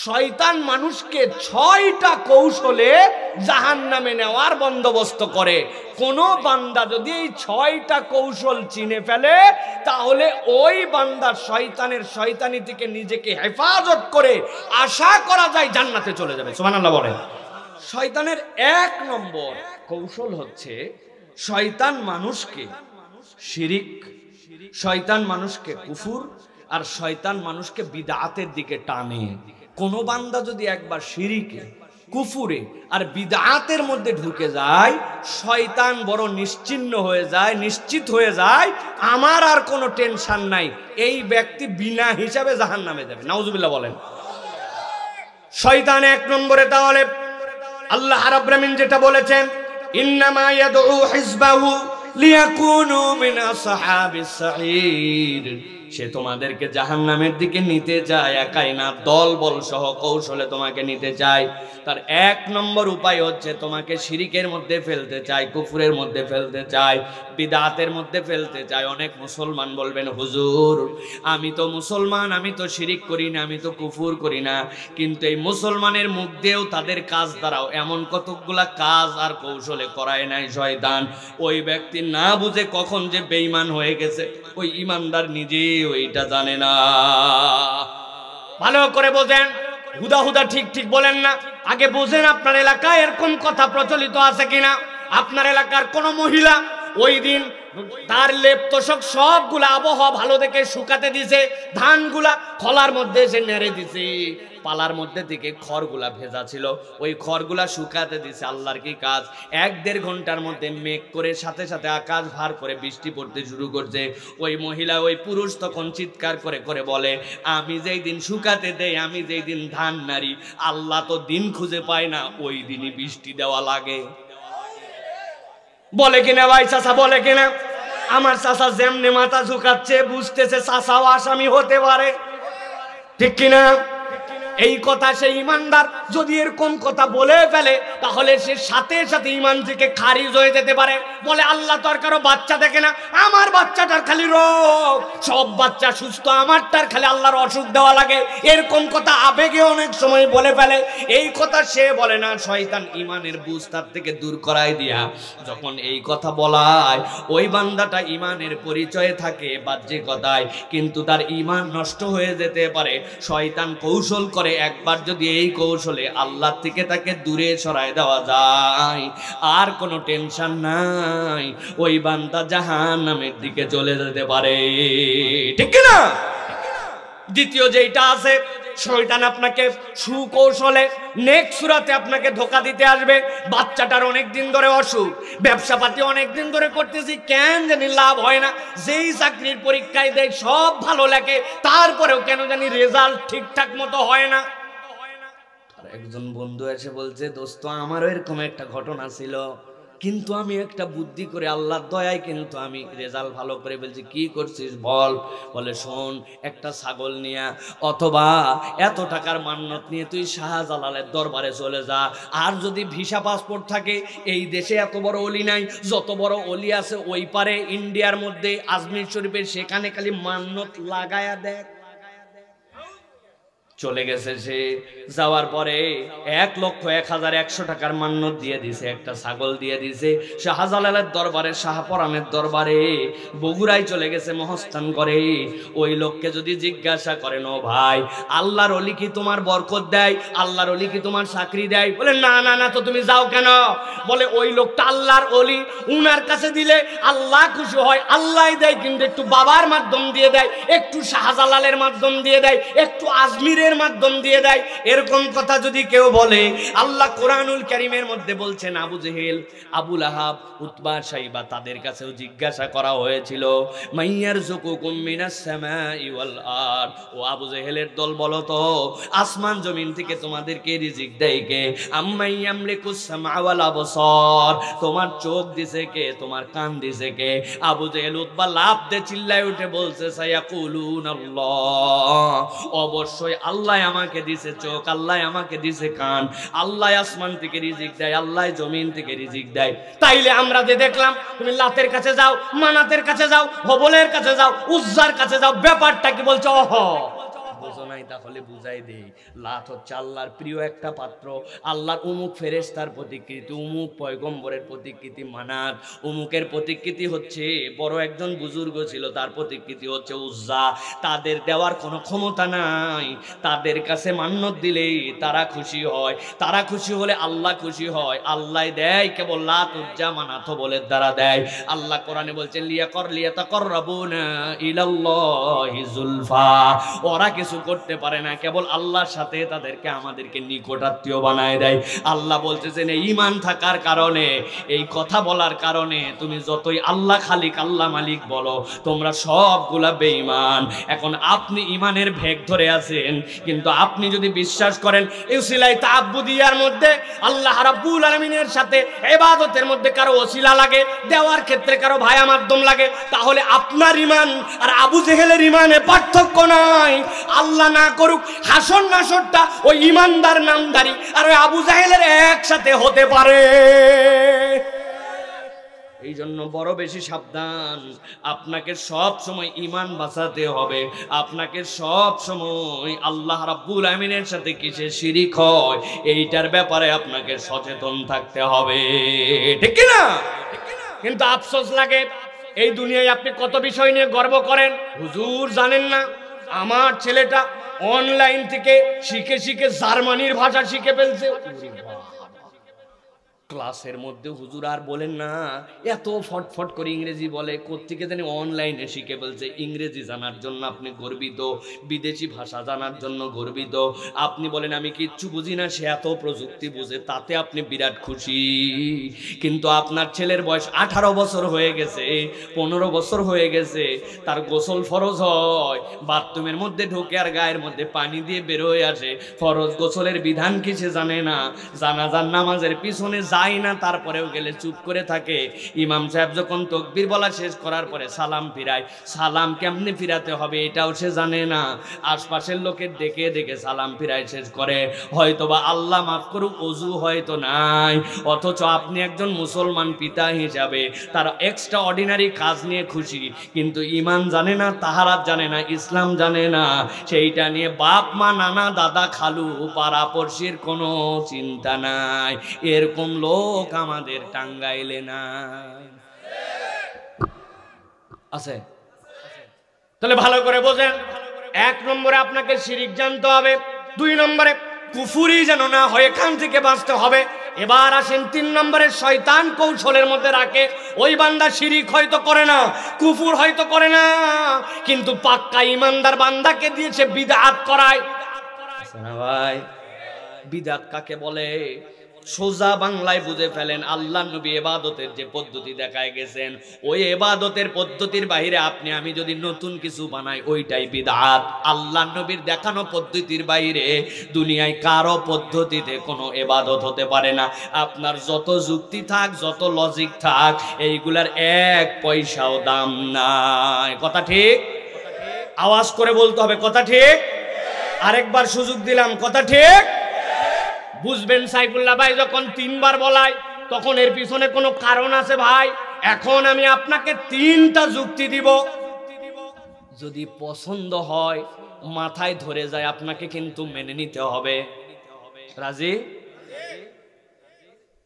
শয়তান মানুষকে 6টা কৌশলে জাহান্নামে নেওয়ার বন্দোবস্ত করে। কোন বান্দা যদি এই 6টা কৌশল চিনে ফেলে তাহলে ওই বান্দার শয়তানের শয়তানি থেকে নিজেকে হেফাজত করে আশা করা যায় জান্নাতে চলে যাবে। সুবহানাল্লাহ বলেন। শয়তানের 1 নম্বর কৌশল হচ্ছে শয়তান মানুষকে শিরিক, শয়তান মানুষকে কুফর, আর শয়তান মানুষকে বিদআতের দিকে টানে। কোন বান্দা যদি একবার শিরিকে, কুফুরে আর বিদআতের মধ্যে ঢুকে যায়, শয়তান বড় নিশ্চিন্ন হয়ে যায়, নিশ্চিত হয়ে যায় আমার আর কোনো টেনশন নাই, এই ব্যক্তি বিনা হিসাবে জাহান্নামে যাবে। নাউজুবিল্লাহ বলেন। শয়তান 1 নম্বরে, তাহলে আল্লাহ রাব্বুল আমিন যেটা বলেছেন, ইন্নামা ইয়াদউ হিজবাহু লিয়াকুনু মিন আসহাবিস সাঈর, সে তোমাদেরকে জাহান্নামের দিকে নিতে চায়, একাই না দল বল সহ কৌশলে তোমাকে নিতে চায়। তার 1 নম্বর উপায় হচ্ছে তোমাকে শিরিকের মধ্যে ফেলতে চায়, কুফরের মধ্যে ফেলতে চায়, বিদআতের মধ্যে ফেলতে চায়। অনেক মুসলমান বলবেন, হুজুর আমি তো মুসলমান, আমি তো শিরিক করি না, আমি তো কুফর করি না, কিন্তু এই মুসলমানের মুখ দিয়েও তাদের কাজ দ্বারাও এমন কতগুলা কাজ আর কৌশলে করায় নাই শয়তান। ওই ব্যক্তি না বুঝে কখন যে বেঈমান হয়ে গেছে ওই ইমানদার নিজেই ওইটা জানে না। ভালো করে বোঝেন, হুদা হুদা ঠিক ঠিক বলেন না, আগে বোঝেন আপনার এলাকায় এরকম কথা প্রচলিত আছে কিনা। আপনার এলাকার কোন মহিলা ওই দিন তার লেপ তোষক সবগুলা আবহাওয়া ভালো দেখে শুকাতে দিছে, ধানগুলা খলার মধ্যে এসে নেড়ে দিছে, পালার মধ্যে থেকে খড়গুলা ভেজা ছিল, ওই খড়গুলা শুকাতে দিছে। আল্লাহর কি কাজ, 1-1.5 ঘন্টার মধ্যে মেঘ করে সাথে সাথে আকাশ ভার করে বৃষ্টি পড়তে শুরু করছে। ওই মহিলা, ওই পুরুষ তখন চিৎকার করে করে বলে, আমি যেই দিন শুকাতে দেই, আমি যেই দিন ধান নাড়ি, আল্লাহ তো দিন খুঁজে পায় না, ওই দিনই বৃষ্টি দেওয়া লাগে। বলে কিনা ভাই চাচা, বলে কিনা? আমার চাচা যেমনি মাথা ঝুঁকাচ্ছে বুঝতেছে চাচাও আসামি হতে পারে, ঠিক কিনা? এই কথা সেই ইমানদার যদি এরকম কথা বলে ফেলে তাহলে সে সাথে সাথে ইমান থেকে খারিজ হয়ে যেতে পারে। বলে আল্লাহ তো আর কারো বাচ্চা দেখে না, আমার বাচ্চাটার খালি রোগ, সব বাচ্চা সুস্থ, আমারটার খালি আল্লাহর অসুখ দেওয়া লাগে, এরকম কথা আবেগে অনেক সময় বলে ফেলে। এই কথা সে বলে না, শয়তান ইমানের বুঝ তার থেকে দূর করাই দিয়া যখন এই কথা বলায় ওই বান্দাটা ইমানের পরিচয়ে থাকে বাহ্যিকতায়, কিন্তু তার ইমান নষ্ট হয়ে যেতে পারে। শয়তান কৌশল করে, একবার যদি এই কৌশলে আল্লাহ থেকে তাকে দূরে সরায় দেওয়া যায় আর কোনো টেনশন নাই, ওই বান্দা জাহান্নামের দিকে চলে যেতে পারে, ঠিক না? দ্বিতীয় যেটা আছে, শয়তান আপনাকে সুকৌশলে নেক্সট সূরাতে আপনাকে ধোঁকা দিতে আসবে। বাচ্চাটার অনেক দিন ধরে অসুখ, ব্যবসা পাতি অনেক দিন ধরে করতেছি, কেন জানি লাভ হয় না, যেই চাকরির পরীক্ষায় দেয় সব ভালো লাগে, তারপরেও কেন জানি রেজাল্ট ঠিকঠাক মতো হয় না। একজন বন্ধু এসে বলছে, দোস্ত আমারও এরকম একটা ঘটনা ছিল, কিন্তু আমি একটা বুদ্ধি করে আল্লাহর দয়ায় কিন্তু আমি রেজাল্ট ভালো করে বলছি। কি করছিস বল? বলে শোন, একটা ছাগল নিয়ে অথবা এত টাকার মান্যত নিয়ে তুই শাহজালালের দরবারে চলে যা, আর যদি ভিসা পাসপোর্ট থাকে, এই দেশে এত বড় অলি নাই, যত বড় অলি আছে ওই পারে ইন্ডিয়ার মধ্যে আজমির শরীফের, সেখানে খালি মান্যত লাগায়া দেখ। চলে গেছে সে, যাওয়ার পরে 1,01,100 টাকার মান্যত দিয়ে দিছে, একটা ছাগল দিয়ে দিছে শাহজালালের দরবারে, শাহপরানের দরবারে। বগুড়ায় চলে গেছে মহস্থান করে। ওই লোককে যদি জিজ্ঞাসা করেন, ও ভাই আল্লাহর ওলি কি তোমার বরকত দেয়, আল্লাহর ওলি কি তোমার চাকরি দেয়? বলে না না না, তো তুমি যাও কেন? বলে ওই লোকটা আল্লাহর ওলি, উনার কাছে দিলে আল্লাহ খুশি হয়, আল্লাহ দেয়, কিন্তু একটু বাবার মাধ্যম দিয়ে দেয়, একটু শাহজালালের মাধ্যম দিয়ে দেয়, একটু আজমিরের মাধ্যম দিয়ে দেয়। এরকম কথা যদি কেউ বলে, আল্লাহ কোরআনুল কারীমের মধ্যে বলছেন, আবু জেহেল, আবু লাহাব, উতবা, শাইবা, তাদের কাছেও জিজ্ঞাসা করা হয়েছিল, মাইয়ারযুকুকুম মিনাস সামাই ওয়াল আরদ, ও আবু জেহেলের দল বলো তো আসমান জমিন থেকে তোমাদেরকে রিজিক দেয় কে? আম্মাই ইয়ামলিকুস সামা ওয়াল আবসার, তোমার চোখ দিছে কে, তোমার কান দিছে কে? আবু জেহেল, উতবা লাফ দিয়ে চিল্লায় উঠে বলছে, সায়াকুলুন আল্লাহ, অবশ্যই আল্লাহ আমাকে দিছে চোখ, আল্লাহ আমাকে দিছে কান, আল্লাহ আসমান থেকে রিজিক দেয়, আল্লাহ জমিন থেকে রিজিক দেয়। তাইলে আমরা যে দেখলাম, তুমি লাতের কাছে যাও, মানাতের কাছে যাও, হবলের কাছে যাও, উজ্জার কাছে যাও, ব্যাপারটা কি বলছো? ওহ, বোঝো নাই তাহলে বুঝাই দেই। লাত হচ্ছে আল্লাহর প্রিয় একটা পাত্র, আল্লাহর উমুক ফেরেশতার প্রতিকৃতি, উমুক পয়গম্বরের প্রতিকৃতি মানাত, উমুকের প্রতিকৃতি হচ্ছে বড় একজন বুজুর্গ ছিল, তার প্রতিকৃতি হচ্ছে উজ্জা। তাদের দেওয়ার কোনো ক্ষমতা নাই, তাদের কাছে মান্যত দিলেই তারা খুশি হয়, তারা খুশি হলে আল্লাহ খুশি হয়। আল্লাহ দেয় কেবল লাত উজ্জা মানাত বলে দ্বারা দেয়। আল্লাহ কোরআনে বলছেন লিয়াতাকাররাবুনা ইলাল্লাহি যুলফা, ওরা কিছু করতে পারে না, কেবল আল্লাহর সাথে তাদেরকে আমাদেরকে নিকটাত্মীয় বানায় দেয়। আল্লাহ বলতেছেন এই ঈমান থাকার কারণে, এই কথা বলার কারণে তুমি যতই আল্লাহ খালিক আল্লাহ মালিক বলো, তোমরা সবগুলা বেঈমান। এখন আপনি ঈমানের ভেগ ধরে আছেন, কিন্তু আপনি যদি বিশ্বাস করেন এই উসিলায়ে তাআব্বুদিয়ার মধ্যে আল্লাহ রাব্বুল আলামিনের সাথে ইবাদতের মধ্যে কারো ওসিলা লাগে, দেওয়ার ক্ষেত্রে কারো ভায়া মাধ্যম লাগে, তাহলে আপনার ঈমান আর আবু জেহেলের ঈমানে পার্থক্য নাই। আল্লাহ না করুক হাসর নাসরটা ওই ঈমানদার নামদারি আর ওই আবু জাহেলের একসাথে হতে পারে। এই জন্য বড় বেশি সাবধান। আপনাকে সব সময় ঈমান বাঁচাতে হবে, আপনাকে সব সময় আল্লাহ রাব্বুল আমিনের সাথে কিসে শিরিক হয় এইটার ব্যাপারে আপনাকে সচেতন থাকতে হবে, ঠিক কি না? কিন্তু আফসোস লাগে, এই দুনিয়ায় আপনি কত বিষয় নিয়ে গর্ব করেন, হুজুর জানেন না আমার ছেলেটা অনলাইন থেকে শিখে শিখে জার্মানির ভাষা শিখে ফেলছে। ক্লাসের মধ্যে হুজুর আর বলেন না, এত ফটফট করে ইংরেজি বলে, কোত্থেকে জানি অনলাইনে শিখে ফেলছে। ইংরেজি জানার জন্য আপনি গর্বিত, বিদেশি ভাষা জানার জন্য গর্বিত। আপনি বলেন আমি কিচ্ছু বুঝি না, সে এত প্রযুক্তি বুঝে, তাতে আপনি বিরাট খুশি। কিন্তু আপনার ছেলের বয়স 18 বছর হয়ে গেছে, 15 বছর হয়ে গেছে, তার গোসল ফরজ হয়, বাথরুমের মধ্যে ঢোকে আর গায়ের মধ্যে পানি দিয়ে বের হয়ে আসে। ফরজ গোসলের বিধান কি সে জানে না, জানাজার নামাজের পিছনে যায় না, তারপরেও গেলে চুপ করে থাকে। ইমাম সাহেব যখন তাকবীর বলা শেষ করার পরে সালাম ফিরায়, সালাম কেমনে ফিরাতে হবে এটাও সে জানে না। আশপাশের লোকের দেখে দেখে সালাম ফিরায় শেষ করে। হয়তোবা আল্লাহ মাফ করুক ওযু হয়তো নাই, অথচ আপনি একজন মুসলমান পিতা হিসাবে তার এক্সট্রা অর্ডিনারি কাজ নিয়ে খুশি, কিন্তু ঈমান জানে না, তাহারাত জানে না, ইসলাম জানে না। সেইটা নিয়ে বাপ মা নানা দাদা খালু পাড়া পড়শির কোনো চিন্তা নাই। এরকম লোক আমাদের টাঙ্গাইলে নাই, আছে। তাহলে ভালো করে বোঝেন, 1 নম্বরে আপনাকে শিরিক জানতে হবে, 2 নম্বরে কুফুরি যেন না হয় এখান থেকে বাঁচতে হবে। এবার আসেন 3 নম্বরে, শয়তান কৌশলের মধ্যে রাখে ওই বান্দা শিরিক হয়তো করে না, কুফুর হয়তো করে না, কিন্তু পাক্কা ইমানদার বান্দাকে দিয়ে সে বিদআত করায়। না ভাই, বিদআত কাকে বলে? সোজা বাংলায় বুঝে ফেলেন, আল্লাহ নবী ইবাদতের যে পদ্ধতি দেখায় গেছেন, ওই ইবাদতের পদ্ধতির বাইরে আপনি আমি যদি নতুন কিছু বানাই ওইটাই বিদআত। আল্লাহ নবীর দেখানো পদ্ধতির বাইরে দুনিয়ায় কারো পদ্ধতিতে কোনো ইবাদত হতে পারে না। আপনার যত যুক্তি থাক, যত লজিক থাক, এইগুলার 1 পয়সাও দাম নাই। কথা ঠিক? আওয়াজ করে বলতে হবে, কথা ঠিক? আরেকবার সুযোগ দিলাম, কথা ঠিক? বুঝবেন, সাইফুল্লাহ ভাই যখন 3 বার বলায় তখন এর পিছনে কোনো কারণ আছে ভাই। এখন আমি আপনাকে 3টা যুক্তি দিব, যদি পছন্দ হয় মাথায় ধরে যায় আপনাকে কিন্তু মেনে নিতে হবে। রাজি?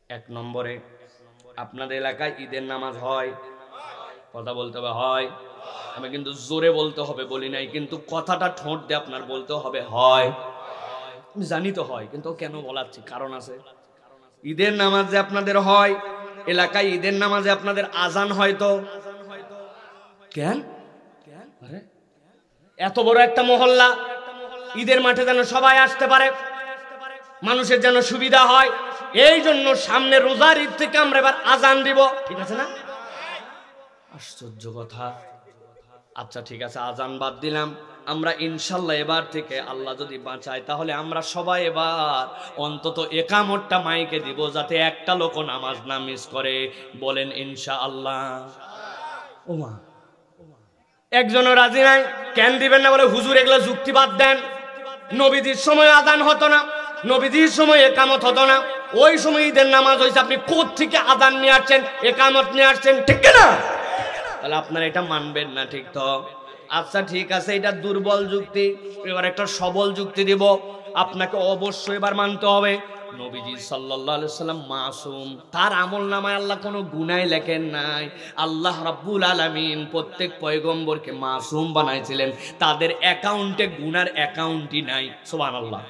1 নম্বরে, আপনাদের এলাকায় ঈদের নামাজ হয়? কথা বলতে হবে, হয়। আমি কিন্তু জোরে বলতে হবে বলি নাই, কিন্তু কথাটা ঠোঁট দিয়ে আপনার বলতে হবে হয়। জানি তো হয়, কিন্তু কেন বলাচ্ছি, কারণ আছে। ঈদের নামাজে আপনাদের হয়, এলাকায় ঈদের নামাজে আপনাদের আজান হয় তো কেন? আরে এত বড় একটা মহল্লা, ঈদের মাঠে যেন সবাই আসতে পারে, মানুষের যেন সুবিধা হয়, এই জন্য সামনে রোজার ঈদ থেকে আমরা এবার আজান দিব, ঠিক আছে না? আশ্চর্য কথা। আচ্ছা ঠিক আছে, আজান বাদ দিলাম, আমরা ইনশাল্লাহ এবার থেকে আল্লাহ যদি বাঁচায় তাহলে আমরা সবাই এবার অন্তত একামতটা মাইকে দিব, যাতে একটা লোক নামাজ না মিস করে। বলেন ইনশাআল্লাহ। ওমা, একজনও রাজি নাই। কেন দিবেন না? বলে হুজুর এগুলো যুক্তি বাদ দেন, নবীজির সময় আজান হতো না, নবীজির সময় একামত হতো না, ওই সময় ঈদের নামাজ হয়েছে, আপনি কোত্থেকে আজান নিয়ে আসছেন, একামত নিয়ে আসছেন, ঠিক না? তাহলে আপনারা এটা মানবেন না, ঠিক তো? আচ্ছা ঠিক আছে, এটা দুর্বল যুক্তি। এবার একটা সবল যুক্তি দিব, আপনাকে অবশ্যই এবার মানতে হবে নবীজি সাল্লাল্লাহু আলাইহি সাল্লাম মাসুম। তার আমলনামায় আল্লাহ কোনো গুনাহ লেখেন নাই। আল্লাহ রাব্বুল আলামিন প্রত্যেক পয়গম্বরকে মাসুম বানাইছিলেন, তাদের অ্যাকাউন্টে গুনার অ্যাকাউন্টই নাই। সুবহানাল্লাহ।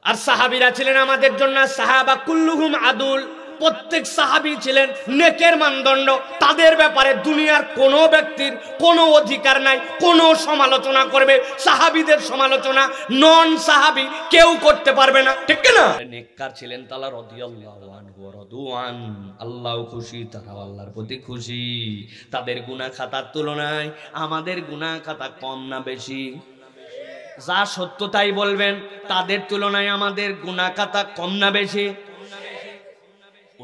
আর সাহাবীরা ছিলেন আমাদের জন্য সাহাবা কুল্লুহুম আদুল, প্রত্যেক সাহাবী ছিলেন নেকের মানদণ্ড। তাদের ব্যাপারে দুনিয়ার কোনো ব্যক্তির কোনো অধিকার নাই কোনো সমালোচনা করবে। সাহাবীদের সমালোচনা নন সাহাবী কেউ করতে পারবে না, ঠিক না? নেককার ছিলেন তারা রাদিয়াল্লাহু আনহু ওয়া রাদুআন, আল্লাহও খুশি, তারাও আল্লাহর প্রতি খুশি। তাদের গুনাহ খাতার তুলনায় আমাদের গুনাহ খাতা কম না বেশি? যা সত্য তাই বলবেন, তাদের তুলনায় আমাদের গুনাহ খাতা কম না বেশি?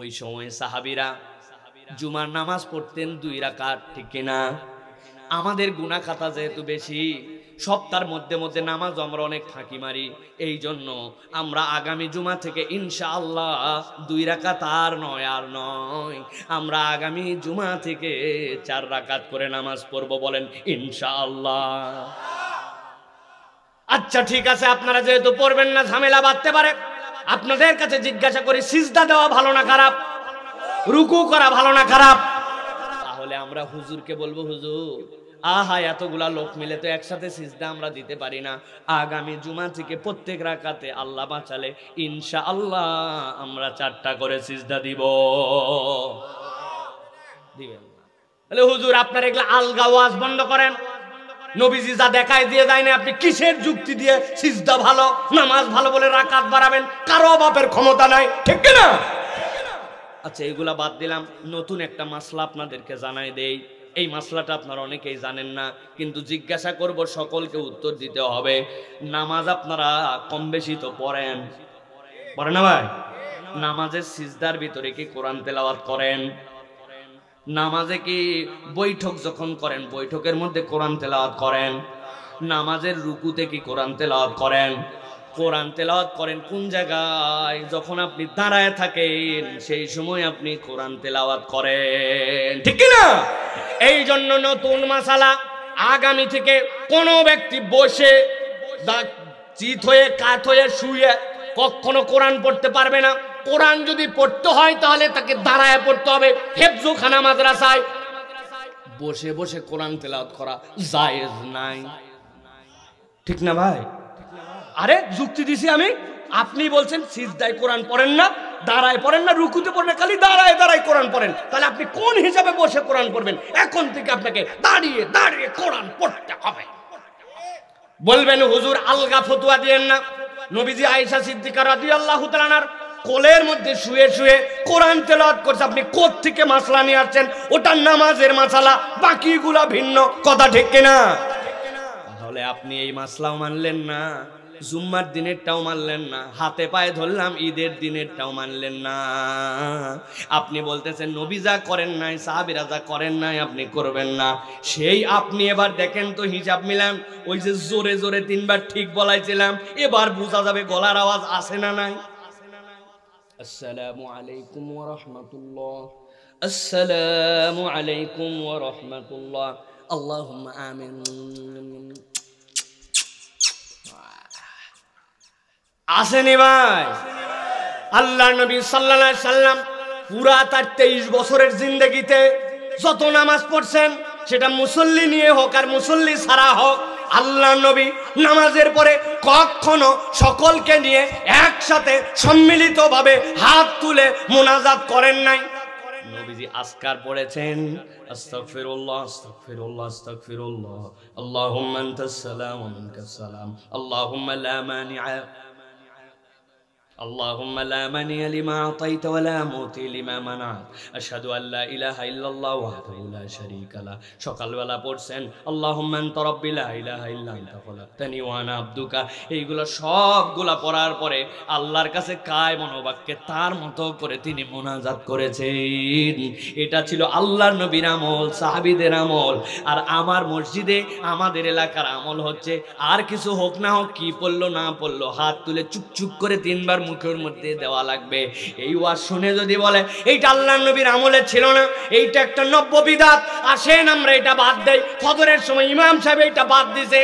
ওই সময় সাহাবীরা জুমার নামাজ পড়তেন 2 রাকাত, ঠিক কিনা? আমাদের গুনাহ খাতা যেহেতু বেশি, সপ্তাহের মধ্যে মধ্যে নামাজ আমরা অনেক ফাঁকি মারি, এই জন্য আমরা আগামী জুমা থেকে ইনশাআল্লাহ 2 রাকাত আর নয়, আমরা আগামী জুমা থেকে 4 রাকাত করে নামাজ পড়ব, বলেন ইনশাআল্লাহ। আচ্ছা ঠিক আছে, আপনারা যেহেতু পড়বেন না, ঝামেলা বাঁধতে পারে, আপনাদের কাছে জিজ্ঞাসা করি, সিজদা দেওয়া ভালো না খারাপ? রুকু করা ভালো না খারাপ? তাহলে আমরা হুজুরকে বলবো, হুজুর আহা এতগুলা লোক মিলে তো একসাথে সিজদা আমরা দিতে পারি না, আগামী জুমা থেকে প্রত্যেক রাকাতে আল্লাহ বাঁচালে ইনশাআল্লাহ আমরা 4টা করে সিজদা দিব। দিবেন না? তাহলে হুজুর আপনার এগুলা আলগা ওয়াজ বন্ধ করেন। নবীজি যা দেখায় দিয়ে যায় না, আপনি কিসের যুক্তি দিয়ে সিজদা ভালো নামাজ ভালো বলে রাকাত বাড়াবেন? কারো বাপের ক্ষমতা নাই, ঠিক না? আচ্ছা এগুলা বাদ দিলাম, নতুন একটা মাসলা আপনাদেরকে জানাই দেই। এই মাসলাটা আপনারা অনেকেই জানেন না, কিন্তু জিজ্ঞাসা করব, সকলকে উত্তর দিতে হবে। নামাজ আপনারা কম বেশি তো পড়েন না ভাই? নামাজের সিজদার ভিতরে কি কোরআন তেলাওয়াত করেন? নামাজে কি বৈঠক যখন করেন বৈঠকের মধ্যে কোরআন তেলাওয়াত করেন? নামাজের রুকুতে কি কোরআন তেলাওয়াত করেন? কোরআন তেলাওয়াত করেন কোন জায়গায়? যখন আপনি দাঁড়ায় থাকেন সেই সময় আপনি কোরআন তেলাওয়াত করেন, ঠিক না? এই জন্য নতুন মাসালা, আগামী থেকে কোনো ব্যক্তি বসে চিত হয়ে কাত হয়ে শুয়ে কখনো কোরআন পড়তে পারবে না। কোরআন যদি পড়তে হয় তাহলে তাকে দাঁড়ায় পড়তে হবে। হেফজখানা মাদ্রাসায় বসে বসে কোরআন তেলাওয়াত করা জায়েজ নাই, ঠিক না ভাই? আরে যুক্তি দিছি আমি, আপনি বলছেন সিজদায় কোরআন পড়েন না, দাঁড়ায় পড়েন না, রুকুতে পড়েন না, খালি দাঁড়ায় দাঁড়ায় কোরআন পড়েন, তাহলে আপনি কোন হিসাবে বসে কোরআন পড়বেন? এখন থেকে আপনাকে দাঁড়িয়ে দাঁড়িয়ে কোরআন পড়তে হবে। বলবেন হুজুর আলগা ফতোয়া দিয়েন না। নবীজি আয়েশা সিদ্দিকা রাদিয়াল্লাহু তাআলা আনহার কোলের মধ্যে শুয়ে শুয়ে কোরআন তেলাওয়াত করছে, আপনি কোথা থেকে মাসলা নিয়ে আসছেন? ওটা নামাজের মাসালা, বাকিগুলা ভিন্ন, কথা ঠিক কিনা? তাহলে আপনি এই মাসলাও মানলেন না, জুম্মার দিনেরটাও মানলেন না, হাতে পায়ে ধরলাম ঈদের দিনেরটাও মানলেন না। আপনি বলতেছেন নবী যা করেন নাই, সাহাবীরা যা করেন নাই আপনি করবেন না। সেই আপনি এবার দেখেন তো, হিসাব মিলান। ওই যে জোরে জোরে 3 বার ঠিক বলাইছিলাম, এবার বোঝা যাবে গলার আওয়াজ আসে না নাই? আসসালামু আলাইকুম ওয়া রাহমাতুল্লাহ, আসসালামু আলাইকুম ওয়া রাহমাতুল্লাহ, আল্লাহুম্মা আমিন। আসেনি ভাই? আল্লাহ নবী সাল্লাল্লাহু আলাইহি সাল্লাম পুরা তার 23 বছরের জিন্দেগিতে যত নামাজ পড়ছেন, সেটা মুসল্লি নিয়ে হোক আর মুসল্লি ছাড়া হোক, আল্লাহ নবী নামাজের পরে কখনো সকলকে নিয়ে একসাথে সম্মিলিতভাবে হাত তুলে মুনাজাত করেন নাই। নবীজি আজকার পড়েছেন আস্তাগফিরুল্লাহ আস্তাগফিরুল্লাহ আস্তাগফিরুল্লাহ, আল্লাহুম্মা আনতাস সালাম ওয়া মিনকাস সালাম, আল্লাহুম্মা লা মানিআ اللهم لا مانع لما أعطيت ولا معطي لما منعت أشهد أن لا إله إلا الله وحده لا شريك له। সকালবেলা পড়ছেন আল্লাহুম্মা আনতা রাব্বি লা ইলাহা ইল্লা আনতা খলাকতানি ওয়া আনা আবদুকা। এইগুলো সবগুলা পড়ার পরে আল্লাহর কাছে কায় মনোবাক্যে তার মতো করে তিনি মুনাজাত করেছেন। এটা ছিল আল্লাহর নবীর আমল, সাহাবীদের আমল। আর আমার মসজিদে আমাদের এলাকার আমল হচ্ছে, আর কিছু হোক না হোক, কি পড়লো না পড়লো, হাত তুলে চুপ চুপ করে 3 বার মুখের মধ্যে দেওয়া লাগবে। এই ওয়াজ শুনে যদি বলে এইটা আল্লাহর নবীর আমলে ছিল না, এইটা একটা নব্য বিদআত, আসেন আমরা এটা বাদ দেই। ফজরের সময় ইমাম সাহেব এটা বাদ দিছে,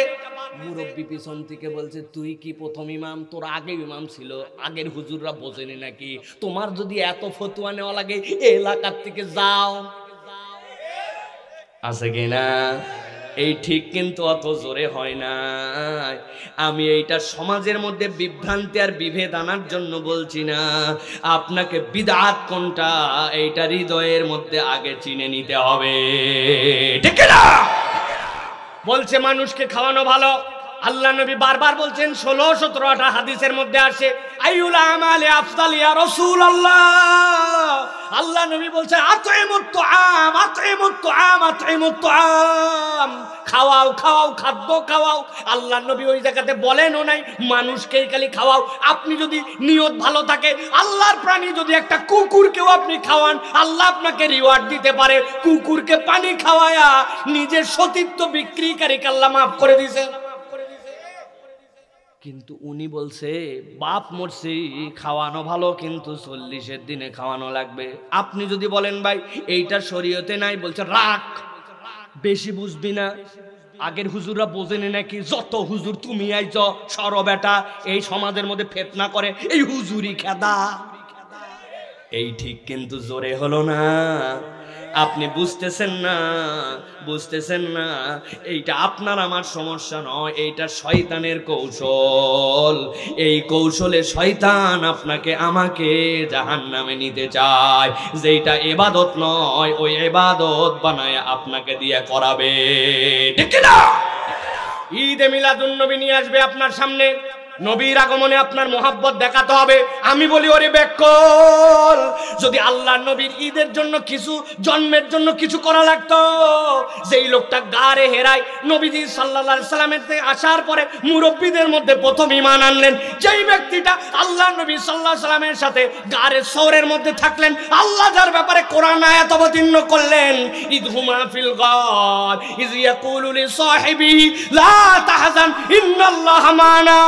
মুরব্বী পিছন থেকে বলছে তুই কি প্রথম ইমাম? তোর আগে ইমাম ছিল, আগের হুজুররা বোঝেনি নাকি? তোমার যদি এত ফতোয়া নেওয়া লাগে এলাকার থেকে যাও। আছে কিনা? এই ঠিক কিন্তু অত জোরে হয় না। আমি এইটা সমাজের মধ্যে বিভ্রান্তি আর বিভেদ আনার জন্য বলছি না। আপনাকে বিদআত কোনটা এইটা হৃদয়ের মধ্যে আগে চিনে নিতে হবে, ঠিক না? বলছে মানুষকে খাওয়ানো ভালো। আল্লাহ নবী বারবার বলছেন, 16-17টা হাদিসের মধ্যে আসে আইউল আমালি আফদাল ইয়া রাসূলুল্লাহ। আল্লাহ নবী বলছে আতইমুত তুআম, আতইমুত তুআম, আতইমুত তুআম, খাওয়াও খাওয়াও, খাদ্য খাওয়াও। আল্লাহ নবী ওই জায়গাতে বলেনও নাই মানুষকেই খালি খাওয়াও। আপনি যদি নিয়ত ভালো থাকে, আল্লাহর প্রাণী যদি একটা কুকুরকেও আপনি খাওয়ান, আল্লাহ আপনাকে রিওয়ার্ড দিতে পারে। কুকুরকে পানি খাওয়ায়া নিজের সতীত্ব বিক্রিকারীকে আল্লাহ মাফ করে দিয়েছে। কিন্তু উনি বলছে বাপ মরছি, খাওয়ানো ভালো, কিন্তু 40-এর দিনে খাওয়ানো লাগবে। আপনি যদি বলেন ভাই এইটা শরীয়তে নাই, বলছে রাখ, বেশি বুঝবি না, আগের হুজুররা বোঝেনি নাকি? যত হুজুর তুমি আইছ সর বেটা, এই সমাজের মধ্যে ফিতনা করে, এই হুজুরি খেদা। এই ঠিক কিন্তু জোরে হলো না। আপনি বুঝতেছেন না, বুঝতেছেন না। এইটা আপনার আমার সমস্যা নয়, এইটা শয়তানের কৌশল। এই কৌশলে শয়তান আপনাকে আমাকে জাহান্নামে নিতে চায়। যেটা ইবাদত নয়, ওই ইবাদত বানায় আপনাকে দিয়ে করাবে, ঠিক না? ঈদে মিলাদুন নবী নিয়ে আসবে আপনার সামনে, নবীর আগমনে আপনার মোহাব্বত দেখাতে হবে। আমি বলি ওরে বেকল, যদি আল্লাহ নবীর ঈদের জন্য কিছু, জন্মের জন্য কিছু করা লাগতো, যেই লোকটা গারে হেরায় নবীজি সাল্লাল্লাহু আলাইহি সাল্লামের থেকে আসার পরে মুরব্বীদের মধ্যে প্রথম ঈমান আনলেন, যেই ব্যক্তিটা আল্লাহ নবী সাল্লাল্লাহু আলাইহি সাল্লামের সাথে গারে সওরের মধ্যে থাকলেন, আল্লাহ যার ব্যাপারে কোরআন আয়াত অবতীর্ণ করলেন, ইদহুমা ফিল গার ইয ইয়াকুলু লিসাহিবিহি লা তাহজান ইন্নাল্লাহা মা'না।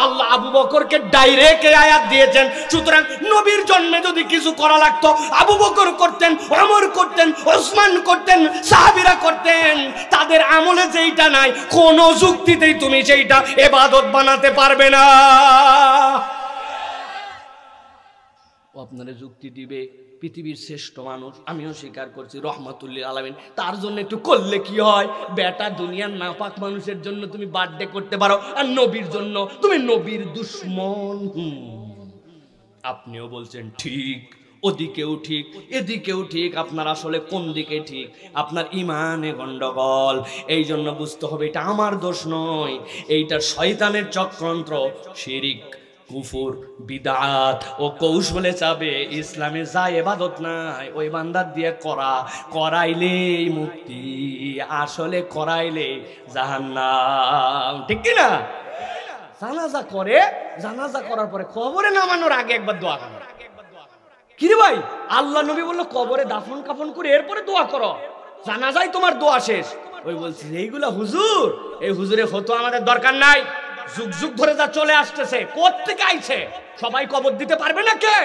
আল্লাহ আবু বকরকে ডাইরেক্ট আয়াত দিয়েছেন। সুতরাং নবীর জন্মে যদি কিছু করা লাগতো, আবু বকর করতেন, ওমর করতেন, ওসমান করতেন, সাহাবীরা করতেন। তাদের আমলে যেইটা নাই, কোন যুক্তিতেই তুমি সেইটা ইবাদত বানাতে পারবে না। ও আপনারা যুক্তি দিবে পৃথিবীর শ্রেষ্ঠ মানুষ, আমিও স্বীকার করছি, রহমাতুল্লিল আলামিন, তার জন্য একটু করলে কি হয়? বেটা দুনিয়ার নাপাক মানুষের জন্য তুমি বার্থডে করতে পারো, আর নবীর জন্য তুমি নবীর দুশ্মন। আপনিও বলছেন ঠিক, ওদিকেও ঠিক, এদিকেও ঠিক। আপনার আসলে কোন দিকে ঠিক? আপনার ইমানে গন্ডগোল। এই জন্য বুঝতে হবে এটা আমার দোষ নয়, এইটা শয়তানের চক্রান্ত। শিরিক, কুফর, বিদআত ও কৌশলে চাবে ইসলামে যা ইবাদত নাই ওই বান্দার দিয়ে করাইলেই মুক্তি, আসলে করাইলে জাহান্নাম, ঠিক কি না? জানাজা করে, জানাজা করার পরে কবরে নামানোর আগে একবার দোয়া করো। কি রে ভাই, আল্লাহ নবী বললো কবরে দাফন কাফন করে এরপরে দোয়া করো, জানাজাই তোমার দোয়া শেষ। ওই বলছি এইগুলা হুজুর, এই হুজুরে হতো আমাদের দরকার নাই। যুগ যুগ ধরে যা চলে আসতেছে, কোত্থেকে আইছে? সবাই কবর দিতে পারবে না কে?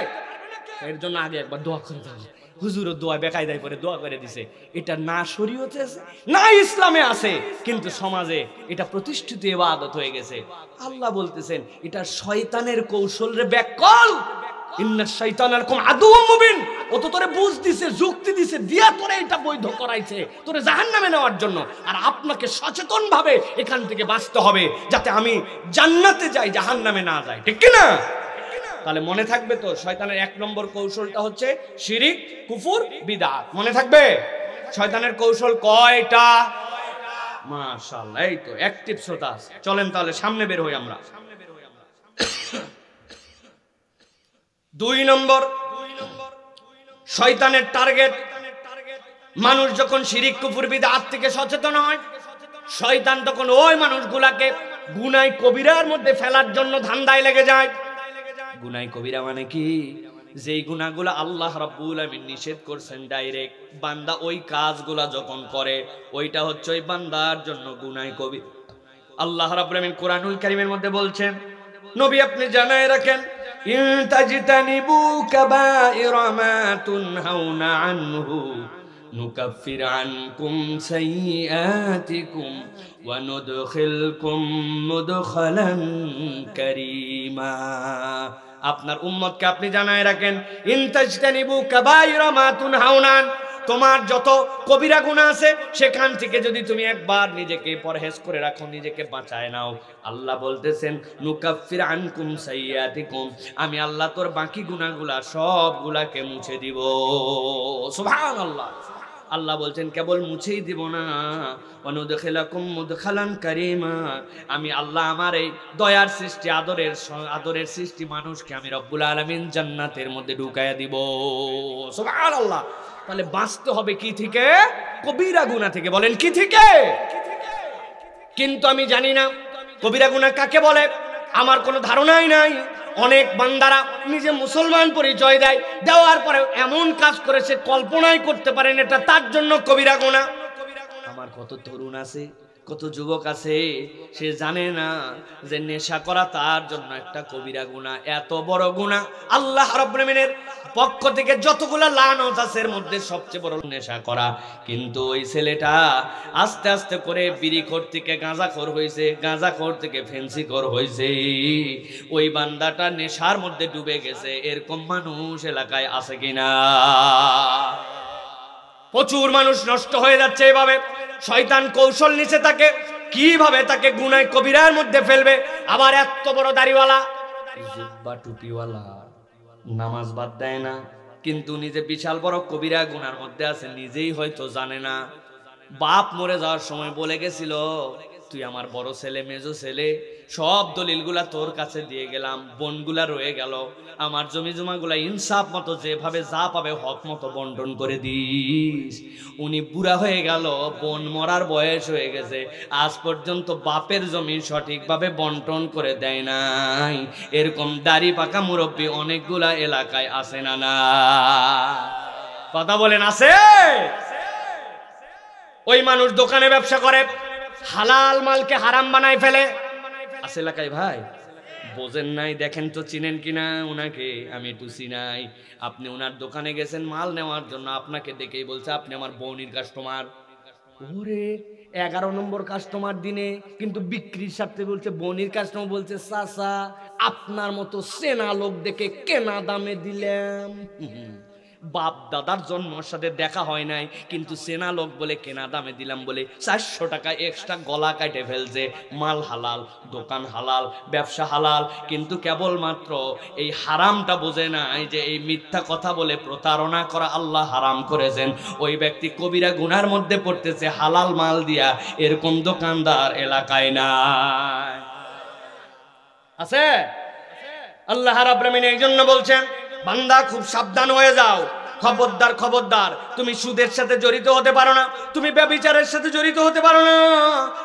এর জন্য আগে একবার দোয়া করে দাও। হুজুরও দোয়া বেকায়দায় করে দোয়া করে দিছে। এটা না শরীয়তে আছে, না ইসলামে আছে, কিন্তু সমাজে এটা প্রতিষ্ঠিত ইবাদত হয়ে গেছে। আল্লাহ বলতেছেন এটা শয়তানের কৌশল রে বেকল, ইন্নাশ শাইতানা লাকুম আদুউম মুবিন। ও তো তোরে বুঝ দিছে, যুক্তি দিছে, দিয়া তোরে এটা বৈধ করাইছে তোরে জাহান্নামে নেওয়ার জন্য। আর আপনাকে সচেতন ভাবে এখান থেকে বাঁচতে হবে, যাতে আমি জান্নাতে যাই, জাহান্নামে না যাই, ঠিক কি না? তাহলে মনে থাকবে তো, শয়তানের 1 নম্বর কৌশলটা হচ্ছে শিরিক, কুফর, বিদআত। মনে থাকবে শয়তানের কৌশল কয়টা? মাশাআল্লাহ, এই তো অ্যাক্টিভ শ্রোতা আছে। চলেন তাহলে সামনে বের হই আমরা। 2 নম্বর শয়তানের টার্গেট, মানুষ যখন শিরিক, কুফর, বিদআত থেকে সচেতন হয়, শয়তান তখন ওই মানুষগুলাকে গুনাহ কবিরার মধ্যে ফেলার জন্য ধান্দায় লেগে যায়। গুনাহ কবিরা মানে কি? যেই গুনাহগুলো আল্লাহ রাব্বুল আমিন নিষেধ করছেন ডাইরেক্ট, বান্দা ওই কাজগুলা যখন করে, ওইটা হচ্ছে ওই বান্দার জন্য গুনাহ কবিরা। আল্লাহ রাব্বুল আমিন কোরআনুল কারীমের মধ্যে বলছেন, নবী আপনি জানায় রাখেন ইন তাজতানিবু কাবাইরা মা তুনহাউনা আনহু নুকাফির আনকুম সাইয়্যাতিকুম ওয়া নুদখিলকুম মুদখালান কারীমা। আপনার উম্মতকে আপনি জানায় রাখেন, ইন তাজতানিবু কাবাইরা মা তুনহাউনা, তোমার যত কবিরা গুনাহ আছে সেখান থেকে যদি তুমি একবার নিজেকে পরহেজ করে রাখো, নিজেকে বাঁচায় নাও, আল্লাহ বলতেছেন নুকাফির আনকুম সাইয়্যাতিকুম, আমি আল্লাহ তোর বাকি গুনাহগুলা সবগুলাকে মুছে দিব। সুবহানাল্লাহ। আল্লাহ বলছেন কেবল মুছেই দিব না, ওয়ানুদখিলাকুম মুদখালান কারীমা, আমি আল্লাহ আমার এই দয়ার সৃষ্টি আদরের সৃষ্টি মানুষকে আমি রব্বুল আলামিন জান্নাতের মধ্যে ঢুকায়া দিব। সুবহানাল্লাহ। তাহলে বাঁচতে হবে কি থেকে? কবিরা গুনাহ থেকে। বলেন কি থেকে? কিন্তু আমি জানি না কবিরা গুনাহ কাকে বলে, আমার কোনো ধারণাই নাই। অনেক বান্দারা নিজে মুসলমান পরিচয় দেয়, দেওয়ার পরে এমন কাজ করেছে কল্পনাই করতে পারেন এটা তার জন্য কবিরা গুনাহ। আমার কত তরুণ আছে, কত যুবক আছে, সে জানে না যে নেশা করা তার জন্য একটা কবিরা গুনাহ, এত বড় গুনাহ। আল্লাহ রাব্বুল আমিনের পক্ষ থেকে যতগুলা লানত আছে এর মধ্যে সবচেয়ে বড় নেশা করা। কিন্তু ওই ছেলেটা আস্তে আস্তে করে বিড়িখোর থেকে গাঁজাখোর হয়েছে, গাঁজাখোর থেকে ফেন্সিখোর হয়েছে, ওই বান্দাটা নেশার মধ্যে ডুবে গেছে। এরকম মানুষ এলাকায় আছে কিনা? প্রচুর মানুষ নষ্ট হয়ে যাচ্ছে এভাবে। শয়তান কৌশল নিচে তাকে কিভাবে তাকে গুনাহ কবিরার মধ্যে ফেলবে। আবার এত বড় দাড়িওয়ালা, জুব্বা টুপিওয়ালা, নামাজ বাদ দেয় না, কিন্তু নিজে বিশাল বড় কবিরা গুনার মধ্যে আছে, নিজেই হয়তো জানে না। বাপ মরে যাওয়ার সময় বলে গেছিল, তুই আমার বড় ছেলে, মেজো ছেলে, সব দলিলগুলা তোর কাছে দিয়ে গেলাম, বোনগুলা রয়ে গেল, আমার জমি জমাগুলা ইনসাফ মতো যেভাবে যা পাবে হক মতো বন্টন করে দিস। উনি বুড়া হয়ে গেল, বোন মরার বয়স হয়ে গেছে, আজ পর্যন্ত বাপের জমি সঠিকভাবে বন্টন করে দেয় নাই। এরকম দাড়ি পাকা মুরব্বী অনেকগুলা এলাকায় আছে না? না, কথা বলেন আছে? ওই মানুষ দোকানে ব্যবসা করে, হালাল মালকে হারাম বানায় ফেলে। আছে এলাকায় ভাই, বোঝেন নাই, দেখেন তো চিনেন কিনা উনাকে। আমি একটু চিনাই। আপনি উনার দোকানে গেছেন মাল নেওয়ার জন্য, আপনাকে দেখেই বলছে আপনি আমার বৌনির কাস্টমার। ওরে 11 নম্বর কাস্টমার দিনে, কিন্তু বিক্রির সাথে বলছে বৌনির কাস্টমার। বলছে চাচা আপনার মতো সেনা লোক দেখে কেনা দামে দিলাম। বাপ দাদার জন্মের সাথে দেখা হয় নাই, কিন্তু সেনা লোক বলে কেনা দামে দিলাম বলে 400 টাকা এক্সট্রা গলা কাটে ফেলছে। মাল হালাল, দোকান হালাল, ব্যবসা হালাল, কিন্তু কেবলমাত্র এই হারামটা বোঝে নাই যে এই মিথ্যা কথা বলে প্রতারণা করা আল্লাহ হারাম করেছেন। ওই ব্যক্তি কবিরা গুনার মধ্যে পড়তেছে হালাল মাল দিয়া। এরকম দোকানদার এলাকায় নাই, আছে? আল্লাহ রাব্বুল আমিন এই জন্য বলছেন, বান্দা খুব সাবধান হয়ে যাও, খবরদার খবরদার, তুমি সুদের সাথে জড়িত হতে পারো না, তুমি ব্যভিচারের সাথে জড়িত হতে পারো না,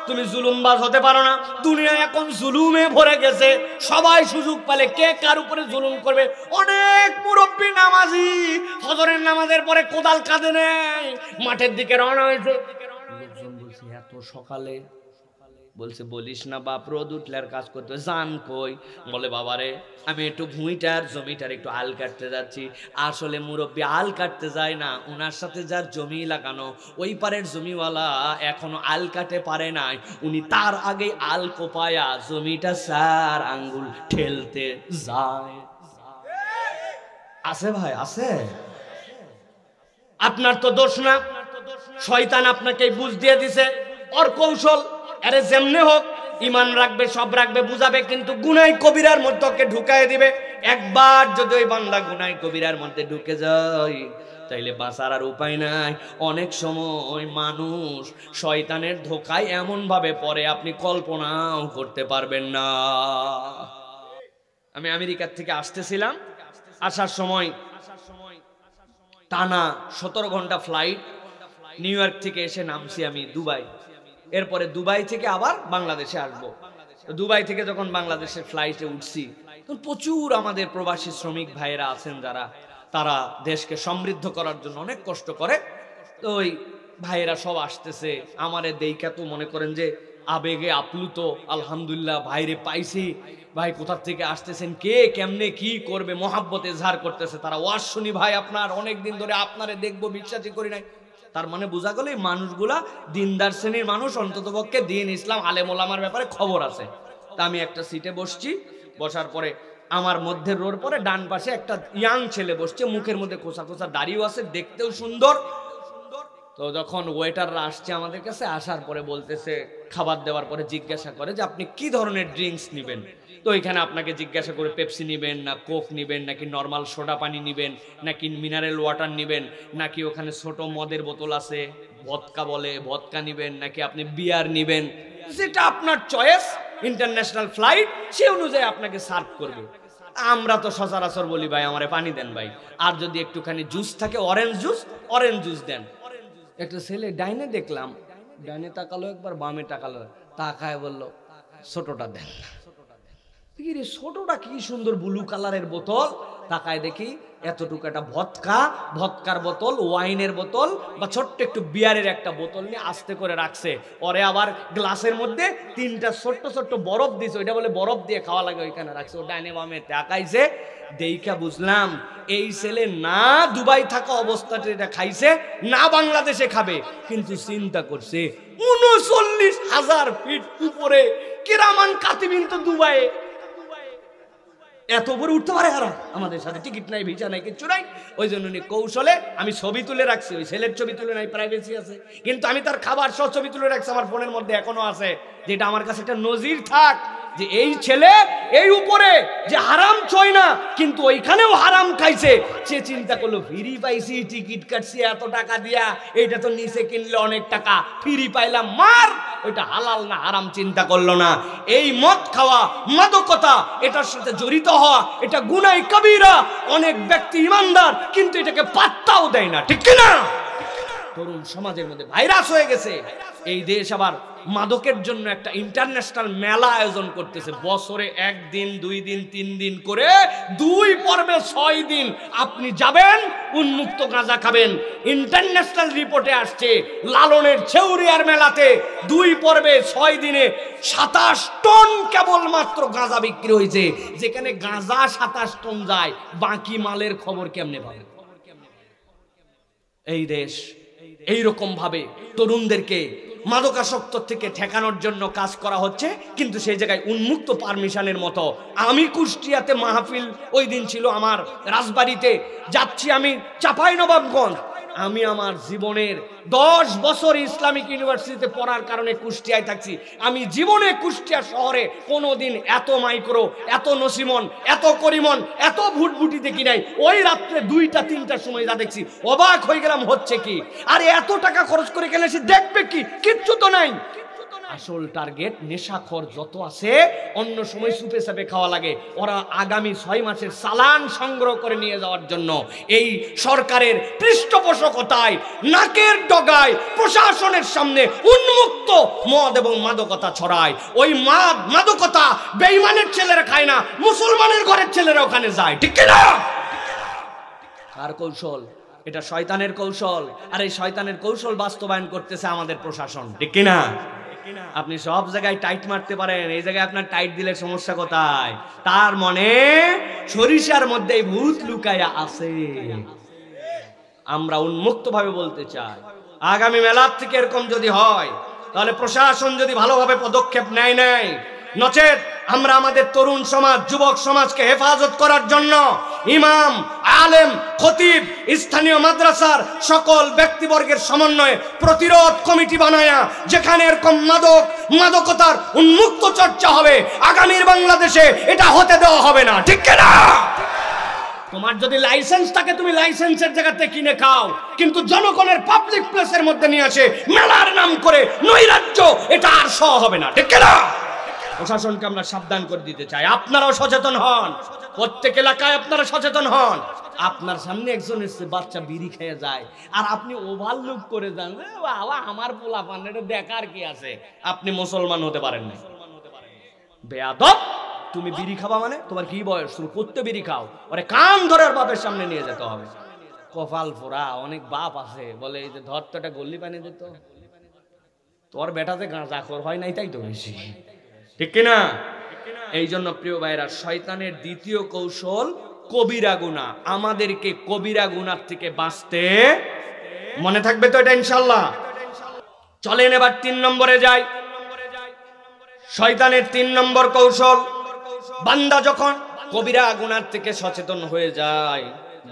তুমি জুলুমবাজ হতে পারো না। দুনিয়া এখন জুলুমে ভরে গেছে, সবাই সুযোগ পেলে কে কার উপরে জুলুম করবে। অনেক মুরব্বী নামাজি ফজরের নামাজের পরে কোদাল কাঁধে নেয়, মাঠের দিকে রওনা হয়েছে। লোকজন বলছে এত সকালে, বলছে বলিস না বাপ, রোদ উঠলে আর কাজ করতে যান কই? বলে বাবারে আমি একটু ভুঁইটার জমিটার একটু আল কাটতে যাচ্ছি। আসলে মুরব্বী আল কাটতে যায় না, ওনার সাথে যার জমি লাগানো ওই পারের জমিওয়ালা এখনো আল কাটে পারে নাই, উনি তার আগে আল কোপায়া জমিটা 4 আঙ্গুল ঠেলতে যায়। আছে ভাই, আছে? আপনার তো দোষ না, শয়তান আপনাকে বুঝ দিয়ে দিছে, ওর কৌশল। আরে যেমনে হোক ইমান রাখবে, সব রাখবে, বুঝাবে, কিন্তু গুনাহ কবিরার মধ্যে ওকে ঢুকায় দিবে। একবার যদি ওই বান্দা গুনাহ কবিরার মধ্যে ঢুকে যায় তাইলে বাঁচার আর উপায় নাই। অনেক সময় মানুষ শয়তানের ধোকায় এমন ভাবে পড়ে আপনি কল্পনাও করতে পারবেন না। আমি আমেরিকার থেকে আসতেছিলাম, আসার সময় টানা 17 ঘন্টা ফ্লাইট, নিউ ইয়র্ক থেকে এসে নামছি আমি দুবাই। এরপরে দুবাই থেকে আবার বাংলাদেশে আসবো। দুবাই থেকে যখন বাংলাদেশের ফ্লাইটে উঠছি, তখন প্রচুর আমাদের প্রবাসী শ্রমিক ভাইয়েরা আছেন যারা, তারা দেশকে সমৃদ্ধ করার জন্য অনেক কষ্ট করে। তো ওই ভাইয়েরা সব আসতেছে, আমারে দেইখা তো মনে করেন যে আবেগে আপ্লুত, আলহামদুলিল্লাহ ভাইরে পাইছি, ভাই কোথা থেকে আসতেছেন, কে কেমনে কি করবে, মহাব্বত এজহার করতেছে। তারা ওয়াজ শুনি ভাই আপনার অনেকদিন ধরে, আপনারে দেখবো, বিশ্বাসই করি নাই। তার মানে বোঝা গেল এই মানুষগুলা দিনদার শ্রেণীর মানুষ, অন্ততপক্ষে দিন ইসলাম আলেম ওলামার ব্যাপারে খবর আছে। তা আমি একটা সিটে বসছি, বসার পরে আমার মধ্যে রোর পরে ডান পাশে একটা ইয়াং ছেলে বসছে, মুখের মধ্যে খোসা খোসা দাড়িও আছে, দেখতেও সুন্দর। তো যখন ওয়েটাররা আসছে আমাদের কাছে, আসার পরে বলতেছে, খাবার দেওয়ার পরে জিজ্ঞাসা করে যে আপনি কি ধরনের ড্রিঙ্কস নেবেন। তো এখানে আপনাকে জিজ্ঞাসা করে পেপসি নেবেন না কোক নেবেন, নাকি নর্মাল সোডা পানি নেবেন, নাকি মিনারেল ওয়াটার নেবেন, নাকি ওখানে ছোট মদের বোতল আছে ভদকা বলে ভদকা নেবেন, নাকি আপনি বিয়ার নেবেন, যেটা আপনার চয়েস, ইন্টারন্যাশনাল ফ্লাইট সে অনুযায়ী আপনাকে সার্ভ করবে। আমরা তো সচরাচর বলি ভাই আমারে পানি দেন ভাই, আর যদি একটুখানি জুস থাকে অরেঞ্জ জুস দেন। একটা ছেলে ডাইনে দেখলাম, ডাইনে তাকালো একবার, বামে তাকালো, তাকায় বলল ছোটটা দেন। রে ছোটটা কি সুন্দর ব্লু কালারের বোতল, তাকায় দেখি এতটুকু একটা ভদকার বোতল, ওয়াইনের বোতল বা ছোট্ট একটু বিয়ারের একটা বোতল নিয়ে আস্তে করে রাখছে। ওরে আবার গ্লাসের মধ্যে 3টা ছোট্ট বরফ দিছে, ওইটা বলে বরফ দিয়ে খাওয়া লাগে, ওইখানে রাখছে। ও ডাইনে বামে তাকাইছে, দেইখা বুঝলাম এই ছেলে না দুবাই থাকা অবস্থাতে এটা খাইছে, না বাংলাদেশে খাবে, কিন্তু চিন্তা করছে 39,000 ফিট উপরে কিরামান কাতিবিন তো দুবাইয়ে, এত উপরে উঠতে পারে হারা, আমাদের সাথে টিকিট নাই, ভিসা নাই, কিচ্ছু নাই। ওই জন্য কৌশলে আমি ছবি তুলে রাখছি, ওই ছেলের ছবি তুলে নাই, প্রাইভেসি আছে, কিন্তু আমি তার খাবার সহ ছবি তুলে রাখছি, আমার ফোনের মধ্যে এখনো আছে, যেটা আমার কাছে একটা নজির থাক যে এই ছেলে এই উপরে যে হারাম ছয় না, কিন্তু ওইখানেও হারাম খাইছে। সে চিন্তা করলো ফ্রি পাইছি, টিকিট কাটছি এত টাকা দিয়া, এইটা তো নিচে কিনলে অনেক টাকা, ফ্রি পাইলাম, মার, ওইটা হালাল না হারাম চিন্তা করলো না। এই মদ খাওয়া, মাদকতা, এটার সাথে জড়িত হওয়া, এটা গুনাহ কবিরা। অনেক ব্যক্তি ইমানদার কিন্তু এটাকে পাত্তাও দেয় না, ঠিক কিনা? তরুণ সমাজের মধ্যে ভাইরাস হয়ে গেছে। এই দেশ আবার মাদকের জন্য একটা ইন্টারন্যাশনাল মেলা আয়োজন করতেছে, বছরে 1 দিন 2 দিন 3 দিন করে 2 পর্বে 6 দিন আপনি যাবেন, উন্মুক্ত গাঁজা খাবেন। ইন্টারন্যাশনাল রিপোর্টে আসছে লালনের ছেউরিয়ার মেলাতে 2 পর্বে 6 দিনে 27 টন কেবলমাত্র গাঁজা বিক্রি হয়েছে। যেখানে গাঁজা 27 টন যায়, বাকি মালের খবর কেমনে পাবে? এই দেশ এইরকম ভাবে তরুণদেরকে মাদকাসক্ত থেকে ঠেকানোর জন্য কাজ করা হচ্ছে, কিন্তু সেই জায়গায় উন্মুক্ত পারমিশনের মতো। আমি কুষ্টিয়াতে মাহফিল ওই দিন ছিল আমার রাজবাড়িতে, যাচ্ছি আমি চাঁপাইনবাবগঞ্জ। আমি আমার জীবনের 10 বছর ইসলামিক ইউনিভার্সিটিতে পড়ার কারণে কুষ্টিয়ায় থাকছি, আমি জীবনে কুষ্টিয়া শহরে কোনোদিন এত মাইক্রো, এত নসিমন, এত করিমন, এত ভুটভুটি দেখি নাই। ওই রাত্রে 2টা 3টার সময় যা দেখছি অবাক হয়ে গেলাম, হচ্ছে কি? আরে এত টাকা খরচ করে গেলে সে দেখবে কি? কিচ্ছু তো নাই। আসল টার্গেট নেশাখোর যত আছে, অন্য সময় সুপে সাপে খাওয়া লাগে, ওরা আগামী 6 মাসের চালান সংগ্রহ করে নিয়ে যাওয়ার জন্য এই সরকারের পৃষ্ঠপোষকতায়, নাকের ডগায় প্রশাসনের সামনে উন্মুক্ত মদ এবং মাদকতা ছড়ায়। ওই মাদকতা বেঈমানের ছেলেরা খায় না, মুসলমানের ঘরের ছেলেরা ওখানে যায়, ঠিক কিনা? কার কৌশল? এটা শয়তানের কৌশল। আর এই শয়তানের কৌশল বাস্তবায়ন করতেছে আমাদের প্রশাসন, ঠিক কিনা? আপনি সব জায়গায় টাইট মারতে পারেন, এই জায়গায় আপনার টাইট দিলে সমস্যা কোথায়? তার মনে সরিষার মধ্যে ভূত লুকায়া আছে। আমরা উন্মুক্ত ভাবে বলতে চাই, আগামী মেলার থেকে এরকম যদি হয়, তাহলে প্রশাসন যদি ভালোভাবে পদক্ষেপ নেয়, নচেত আমরা আমাদের তরুণ সমাজ, যুবক সমাজকে হেফাজত করার জন্য ইমাম, আলেম, খতিব, স্থানীয় মাদ্রাসার সকল ব্যক্তিবর্গের সমন্বয়ে প্রতিরোধ কমিটি বানায়া, যেখানে এরকম মাদকতার উন্মুক্ত চর্চা হবে, আগামীর বাংলাদেশে এটা হতে দেওয়া হবে না, ঠিক কিনা? তোমার যদি লাইসেন্স থাকে তুমি লাইসেন্সের জায়গাতে কিনে খাও, কিন্তু জনগণের পাবলিক প্লেসের মধ্যে নিয়ে আসে মেলার নাম করে নৈরাজ্য, এটা আর সহ হবে না, ঠিক কিনা? প্রশাসনকে আমরা সাবধান করে দিতে চাই, আপনারাও সচেতন হন, প্রত্যেক এলাকায় আপনারা সচেতন হন। আপনার সামনে একজন এসে বাচ্চা বিড়ি খেয়ে যায়, আর আপনি ওভারলুক করে যান, বাবা আমার পোলা পান, এটা দেখার কি আছে? আপনি মুসলমান হতে পারেন না, বেয়াদব। তুমি বিড়ি খাবা মানে তোমার কি বয়স? তুমি করতে বিড়ি খাও, ওরে কান ধরে ওর বাপের সামনে নিয়ে যেতে হবে। কপাল ফোড়া অনেক বাপ আছে, বলে এই যে ধরতটা গল্লি পানি দিত, তোর বেটাতে গাঁজাখোর হয় নাই, তাই তো বেশি, ঠিক কিনা? এই জন্য প্রিয় ভাইরা, শয়তানের দ্বিতীয় কৌশল কবিরা গুনাহ। আমাদেরকে কবিরা গুনাহ থেকে বাঁচতে, মনে থাকবে তো এটা ইনশাআল্লাহ? চলেন এবার 3 নম্বরে যাই। শয়তানের 3 নম্বর কৌশল, বান্দা যখন কবিরা গুনাহ থেকে সচেতন হয়ে যায়,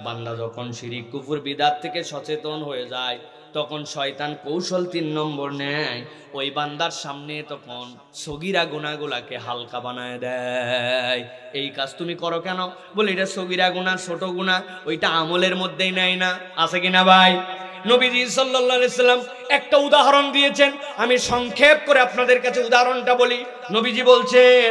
বান্দা যখন শিরক কুফর বিদআত থেকে সচেতন হয়ে যায়, তখন শয়তান কৌশল 3 নম্বর নেয়। ওই বান্দার সামনে তখন সগীরা গুনাহগুলাকে হালকা বানায় দেয়। এই কাজ তুমি করো কেন? বলে এটা সগীরা গুনাহ, ছোট গুনাহ, ওইটা আমলের মধ্যেই নাই না, আছে কিনা ভাই? নবীজি সাল্লাল্লাহু আলাইহি সাল্লাম একটা উদাহরণ দিয়েছেন, আমি সংক্ষেপ করে আপনাদের কাছে উদাহরণটা বলি। নবীজি বলছেন,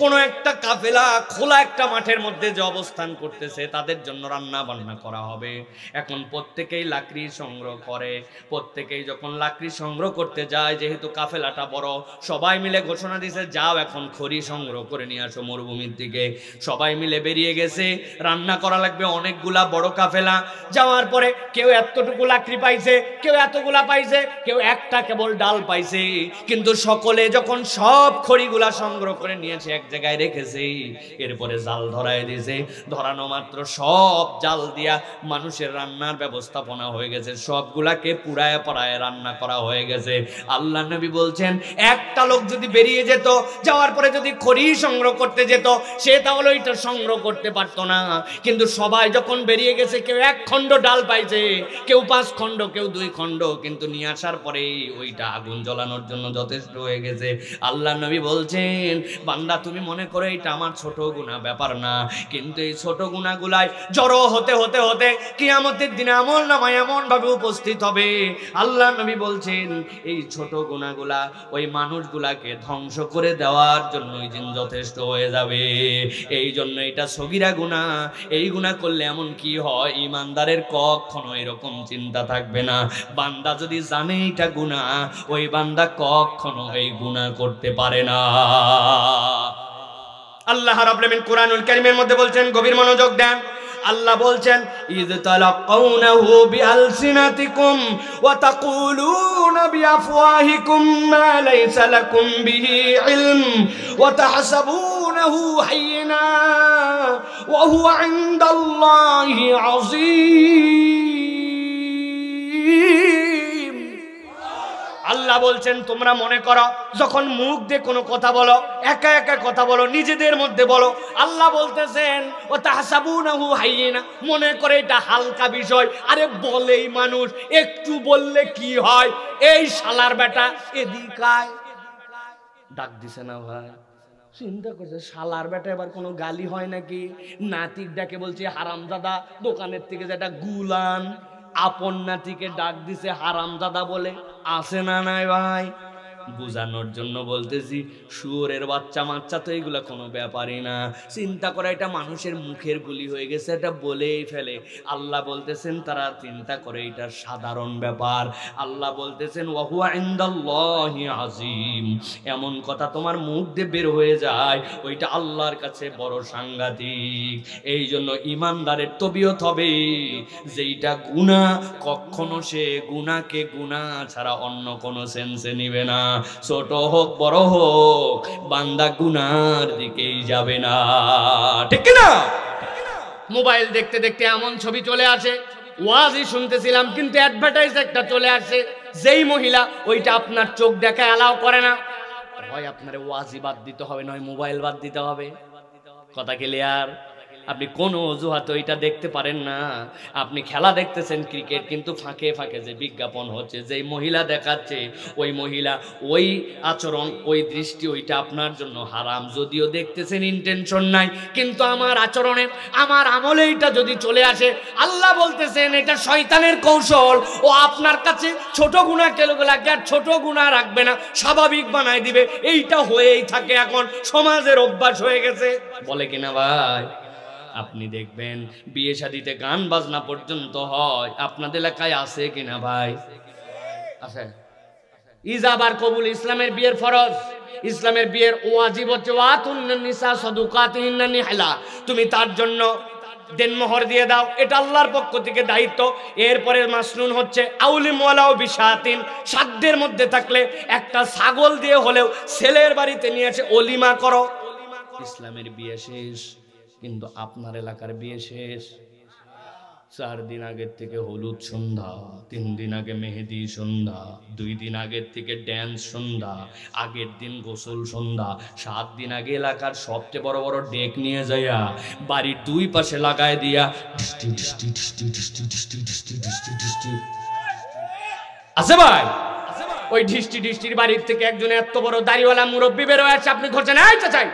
কোন একটা কাফেলা খোলা একটা মাঠের মধ্যে যে অবস্থান করতেছে, তাদের জন্য রান্না বান্না করা হবে। এখন প্রত্যেকেই লাকড়ি সংগ্রহ করে। প্রত্যেকেই যখন লাকড়ি সংগ্রহ করতে যায়, যেহেতু কাফেলাটা বড়, সবাই মিলে ঘোষণা দিয়েছে, যাও এখন খড়ি সংগ্রহ করে নিয়ে আসো মরুভূমির দিকে। সবাই মিলে বেরিয়ে গেছে, রান্না করা লাগবে, অনেকগুলা বড় কাফেলা। যাওয়ার পরে কেউ এতটুকু লাকড়ি পাইছে, কেউ এতগুলা পাইছে, কেউ একটা কেবল ডাল পাইছে। কিন্তু সকলে যখন সব খড়িগুলা সংগ্রহ করে নিয়েছে, এক জায়গায় রেখেছে, এরপরে জাল ধরায় দিয়েছে। ধরানো মাত্র সব জাল দিয়া মানুষের রান্নার ব্যবস্থাপনা হয়ে গেছে, সবগুলাকে পুড়ায় পড়ায় রান্না করা হয়ে গেছে। আল্লাহ নবী বলছেন, একটা লোক যদি বেরিয়ে যেত, যাওয়ার পরে যদি খড়ি সংগ্রহ করতে যেত, সে তাহলে ওইটা সংগ্রহ করতে পারতো না। কিন্তু সবাই যখন বেরিয়ে গেছে, কেউ 1 খণ্ড ডাল পাইছে, কেউ 5 খণ্ড, কেউ 2 খণ্ড, কিন্তু নিয়ে আসার পরে ওইটা আগুন জ্বালানোর জন্য যথেষ্ট হয়ে গেছে। আল্লাহ নবী বলছেন, বান্দা তুমি মনে করে এটা আমার ছোট গুনাহ, ব্যাপার না, কিন্তু এই ছোট গুনাহগুলাই জড়ো হতে হতে হতে কিয়ামতের দিনে আমলনামায় এমন ভাবে উপস্থিত হবে, আল্লাহ নবী বলছেন এই ছোট গুনাহগুলা ওই মানুষগুলাকে ধ্বংস করে দেওয়ার জন্য ওই দিন যথেষ্ট হয়ে যাবে। এই জন্য এটা সগীরা গুনাহ। এই গুনাহ করলে এমন কি হয়, ইমানদারের কখনো এরকম চিন্তা থাকবে না। বান্দা যদি জানে এটা গুনাহ, ওই বান্দা কখনো এই গুনাহ করতে পারে না। আল্লাহ রাব্বুল আলামিন কুরআনুল কারীমের মধ্যে বলছেন, গভীর মনোযোগ দেন। আল্লাহ বলছেন, ইয তালাকাউনাহু বিআলসিনাতিকুম ওয়া তাকুলুনা বিআফওয়াহিকুম মা লাইসা লাকুম বিহি ইলম ওয়া তাহসাবুনাহু হায়্যিনা ওয়া হুয়া ইনদাল্লাহি আযীম। আল্লাহ বলছেন, তোমরা মনে করো যখন মুখ দিয়ে কোনো কথা বলো, একা একা কথা বলো, নিজেদের মধ্যে বলো, আল্লাহ বলতেছেন ও তাহসাবুনাহু হায়্যিনা, মনে করে এটা হালকা বিষয়। আরে বলেই মানুষ, একটু বললে কি হয়, এই শালার বেটা এদিক আয়, ডাক দিছে না ভাই? চিন্তা করছে, শালার বেটা এবার কোনো গালি হয় নাকি? নাতির ডাকে বলছে হারামজাদা, দোকানের থেকে যেটা গুলান, আপন নাতিকে ডাক দিছে হারামজাদা বলে, আসে না নাই ভাই? বুঝানোর জন্য বলতেছি, শুয়োরের বাচ্চা মাচ্চা তো এগুলা কোনো ব্যাপারই না। চিন্তা করা এটা মানুষের মুখের বুলি হয়ে গেছে, এটা বলেই ফেলে। আল্লাহ বলতেছেন তারা চিন্তা করে এটা সাধারণ ব্যাপার। আল্লাহ বলতেছেন ওয়া হুয়া ইনদাল্লাহি আযীম। এমন কথা তোমার মুখ দিয়ে বের হয়ে যায়, ওইটা আল্লাহর কাছে বড় সাংঘাতিক। এই জন্য ইমানদারের তবিয়ত হবে যেইটা গুনাহ, কখনো সে গুনাহকে গুনাহ ছাড়া অন্য কোনো সেন্সে নিবে না। ছোট হোক বড় হোক, বান্দা গুনার দিকেই যাবে না, ঠিক না? মোবাইল দেখতে দেখতে এমন ছবি চলে আসে, ওয়াজই শুনতেছিলাম কিন্তু অ্যাডভার্টাইজ একটা চলে আসে, যেই মহিলা ওইটা আপনার চোখ দেখা অ্যালাউ করে না, হয় আপনার ওয়াজই বাদ দিতে হবে, নয় মোবাইল বাদ দিতে হবে। কথা ক্লিয়ার? আপনি কোন অজুহাতে ওইটা দেখতে পারেন না। আপনি খেলা দেখতেছেন ক্রিকেট, কিন্তু ফাঁকে ফাঁকে যে বিজ্ঞাপন হচ্ছে, যেই মহিলা দেখাচ্ছে, ওই মহিলা, ওই আচরণ, ওই দৃষ্টি, ওইটা আপনার জন্য হারাম। যদিও দেখতেছেন ইন্টেনশন নাই, কিন্তু আমার আচরণে, আমার আমলে এটা যদি চলে আসে, আল্লাহ বলতেছেন এটা শয়তানের কৌশল। ও আপনার কাছে ছোট গুনাহ কেলোগুলাকে আর ছোট গুনাহ রাখবে না, স্বাভাবিক বানায় দিবে। এইটা হয়েই থাকে, এখন সমাজের অভ্যাস হয়ে গেছে, বলে কিনা ভাই? আপনি দেখবেন বিয়ে শাদিতে গান বাজনা পর্যন্ত হয়। আপনাদের এলাকায় আছে কিনা ভাই? আছে। ইজাব আর কবুল ইসলামের বিয়ের ফরজ। ইসলামের বিয়ের ওয়াজিব হচ্ছে ওয়াতুন নিসা সাদুকাতিহিন্না নিহলা। তুমি তার জন্য দেনমোহর দিয়ে দাও, এটা আল্লাহর পক্ষ থেকে দায়িত্ব। এরপরে মাসনুন হচ্ছে আউলিম ওয়ালাও বিশাতিন, সাধ্যের মধ্যে থাকলে একটা ছাগল দিয়ে হলেও ছেলের বাড়িতে নিয়েছে অলিমা করো। ইসলামের বিয়ে শেষ, কিন্তু আপনার এলাকার বিয়ে শেষ। 4 দিন আগের থেকে হলুদ সন্ধ্যা, 3 দিন আগে মেহেদি সন্ধ্যা, 2 দিন আগের থেকে ড্যান্স সন্ধ্যা, আগের দিন গোসল সন্ধ্যা, 7 দিন আগে এলাকার সবচেয়ে বড় বড় ডেক নিয়ে যাইয়া বাড়ির 2 পাশে লাগায় দিয়া আছে ভাই। ওই ঢিষ্টি ঢিষ্টির বাড়ির থেকে একজন এত বড় দাড়িওয়ালা মুরব্বী বের হয়েছে, আপনি ধরছেন এই চাচাই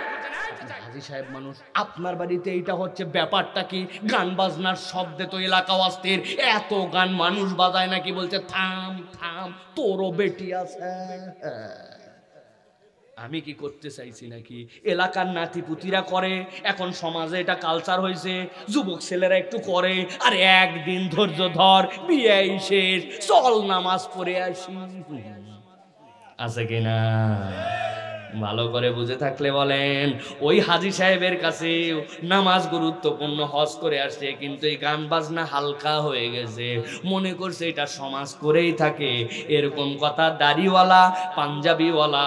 সাহেব মানুষ, আপনার বাড়িতে এইটা হচ্ছে ব্যাপারটা কি? গান বাজনার শব্দে তো এলাকা অস্থির, এত গান মানুষ বাজায় নাকি? বলছে থাম থাম, তোরও বেটি আছে। আমি কি করতে চাইছি নাকি? এলাকার নাতিপুতিরা করে, এখন সমাজে এটা কালচার হয়েছে, যুবক ছেলেরা একটু করে। আর একদিন ধৈর্য ধর, বিয়ে শেষ, চল নামাজ পড়ে আসি। আছে কিনা? ভালো করে বুঝে থাকলে বলেন। ওই হাজী সাহেবের কাছে নামাজ গুরুত্বপূর্ণ, হজ করে আসছে, কিন্তু এই গান বাজনা হালকা হয়ে গেছে, মনে করছে এটা সমাজ করেই থাকে। এরকম কথা দাড়িওয়ালা পাঞ্জাবিওয়ালা,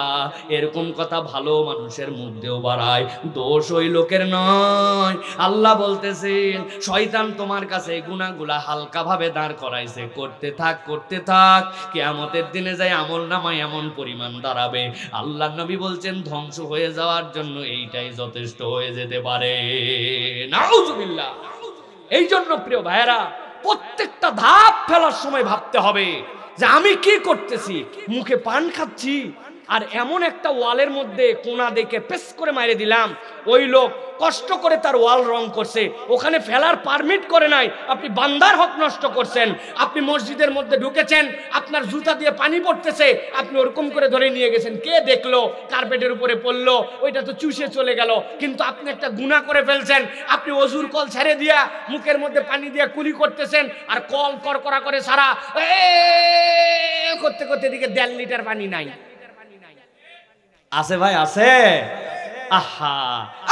এরকম কথা ভালো মানুষের মুখ দিয়েও বাড়ায়। দোষ ওই লোকের নয়। আল্লাহ বলতেছেন শয়তান তোমার কাছে এই গুনাহগুলা হালকা ভাবে দাঁড় করাইছে, করতে থাক করতে থাক, কিয়ামতের দিনে যায় আমল নামায় এমন পরিমাণ দাঁড়াবে, আল্লাহ নবী বলছেন ধ্বংস হয়ে যাওয়ার জন্য এইটাই যথেষ্ট হয়ে যেতে পারে। নাউজুবিল্লাহ। এই জন্য প্রিয় ভাইয়েরা, প্রত্যেকটা ধাপ ফেলার সময় ভাবতে হবে যে আমি কি করতেছি। মুখে পান খাচ্ছি আর এমন একটা ওয়ালের মধ্যে কোনা দেখে পেস করে মাইরে দিলাম, ওই লোক কষ্ট করে তার ওয়াল রং করছে, ওখানে ফেলার পারমিট করে নাই, আপনি বান্দার হক নষ্ট করছেন। আপনি মসজিদের মধ্যে ঢুকেছেন, আপনার জুতা দিয়ে পানি পড়তেছে, আপনি ওরকম করে ধরে নিয়ে গেছেন, কে দেখলো? কার্পেটের উপরে পড়লো, ওইটা তো চুষে চলে গেল, কিন্তু আপনি একটা গুনাহ করে ফেলছেন। আপনি অজুর কল ছেড়ে দিয়া মুখের মধ্যে পানি দিয়া কুলি করতেছেন, আর কল করকরা করে সারা করতে করতে দিকে 1.5 লিটার পানি নাই। আছে ভাই, আছে। আহা,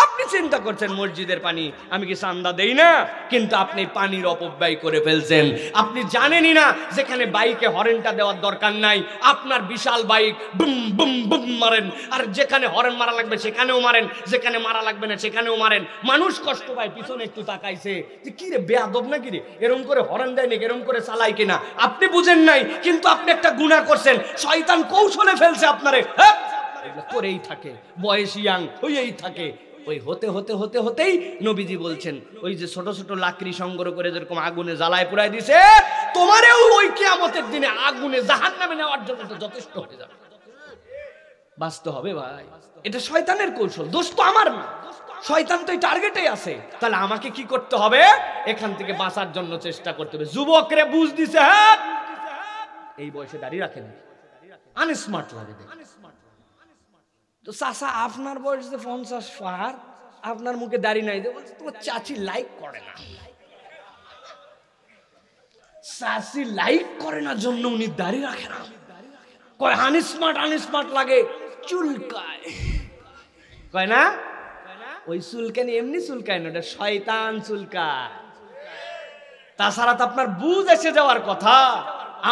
আপনি চিন্তা করছেন মসজিদের পানি আমি কি চান্দা দেই না, কিন্তু আপনি পানির অপব্যয় করে ফেলছেন। আপনি জানেনই না যেখানে বাইকে হরেনটা দেওয়ার দরকার নাই, আপনার বিশাল বাইক বুম বুম বুম মারেন, আর যেখানে হরেন মারা লাগবে সেখানেও মারেন, যেখানে মারা লাগবে না সেখানেও মারেন। মানুষ কষ্ট পায়, পিছনে একটু তাকাইছে যে কি রে বেয়াদব না কি রে, এরকম করে হরেন দেয় নাকি, এরকম করে চালাই কিনা। আপনি বুঝেন নাই, কিন্তু আপনি একটা গুনাহ করছেন, শয়তান কৌশলে ফেলছে আপনারে। হ্যাঁ, করেই থাকে, বয়স ইয়াং হয়েই থাকে। ওই হতে হতে হতে হতেই নবীজি বলছেন, ওই যে ছোট ছোট লাকড়ি সংগ্রহ করে যেরকম আগুনে জ্বালায় পুরাই দিছে, তোমারেও ওই কিয়ামতের দিনে আগুনে জাহান্নামে নেওয়ার জন্য যথেষ্ট হয়ে যাবে। বাঁচতে হবে ভাই, এটা শয়তানের কৌশল, দোষ তো আমার না, শয়তান তো এই টার্গেটেই আছে। তাহলে আমাকে কি করতে হবে? এখান থেকে বাঁচার জন্য চেষ্টা করতে হবে। যুবকরে বুঝ দিছে, হ্যাঁ এই বয়সে দাঁড়িয়ে রাখেন, আনস্মার্ট লাগে। তো চাচা আপনার বয়স 50 পার, আপনার মুখে দাড়ি নাই, তোমার চাচি লাইক করে না, চাচি লাইক করে না জন্য উনি দাড়ি রাখে না, কয় আনস্মার্ট আনস্মার্ট লাগে, চুলকায়, কয় না ওই চুলকানি এমনি চুলকায় না, ওটা শয়তান চুলকায়। তাছাড়া তো আপনার বুঝ এসে যাওয়ার কথা।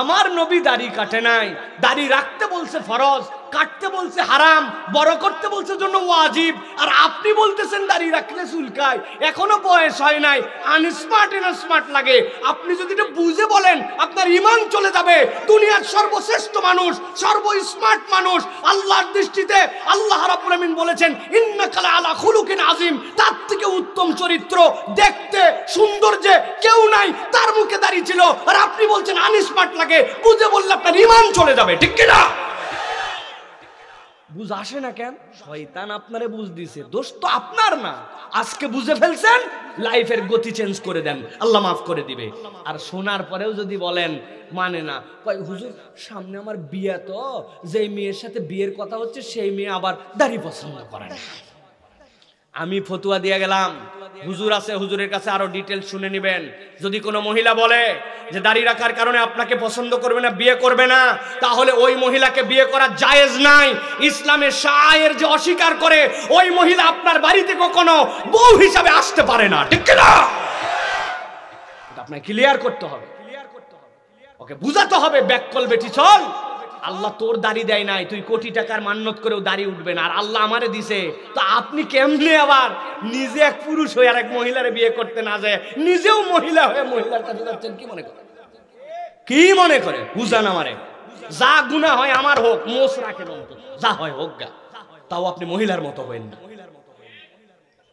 আমার নবী দাড়ি কাটে নাই, দাড়ি রাখতে বলছে ফরজ, কাটতে বলছে হারাম, বড় করতে বলছে জন্য ওয়াজিব, আর আপনি বলতেছেন দাড়ি রাখলে চুলকায়। এখনো বয়স হয় নাই, আনস্মার্ট ইনস্মার্ট লাগে। আপনি যদি এটা বুঝে বলেন, আপনার ঈমান চলে যাবে। দুনিয়ার সর্বশ্রেষ্ঠ মানুষ, সর্ব স্মার্ট মানুষ আল্লাহর দৃষ্টিতে আল্লাহ রাব্বুল আমিন বলেছেন ইন্নাকা আলা খুলুকিন আযীম, তার থেকে উত্তম চরিত্র দেখতে সৌন্দর্যে কেউ নাই, তার মুখে দাড়ি ছিল, আর আপনি বলছেন আনস্মার্ট লাগে। বুঝে বললে আপনার ঈমান চলে যাবে, ঠিক কি না? বুঝ আসে না কেন? শয়তান আপনারে বুঝ দিছে, দোষ তো আপনার না। আজকে বুঝে ফেলছেন, লাইফের গতি চেঞ্জ করে দেন, আল্লাহ মাফ করে দিবে। আর শোনার পরেও যদি বলেন মানে না, কয় হুজুর সামনে আমার বিয়ে, তো যেই মেয়ের সাথে বিয়ের কথা হচ্ছে সেই মেয়ে আবার দাড়ি পছন্দ করে না। আমি ফতুয়া দিয়ে গেলাম, হুজুর আছে, হুজুরের কাছে আরো ডিটেলস শুনে নেবেন। যদি কোনো মহিলা বলে যে দাড়ি রাখার কারণে আপনাকে পছন্দ করবে না, বিয়ে করবে না, তাহলে ওই মহিলাকে বিয়ে করা জায়েজ নাই। ইসলামের শায়ের যে অস্বীকার করে, ওই মহিলা আপনার বাড়িতে কখনো বউ হিসাবে আসতে পারে না, ঠিক না? আপনাকে ক্লিয়ার করতে হবে, ওকে বুঝাতে হবে ব্যাককল বেটি চল, আল্লাহ তোর দাড়ি দেয় নাই, তুই কোটি টাকার মান্নত করেও দাড়ি উঠবে না, আর আল্লাহ আমারে দিছে, তো আপনি কেমনে আবার নিজে এক পুরুষ হয়ে আর এক মহিলারে বিয়ে করতে না যায় নিজেও মহিলা হয়ে মহিলার কাছে যাচ্ছেন? কি মনে করে, কি মনে করে? বুঝান আমারে, যা গুনাহ হয় আমার হোক, মোষ রাখেন অন্তত, যা হয় হোক গা, তাও আপনি মহিলার মতো হবেন না,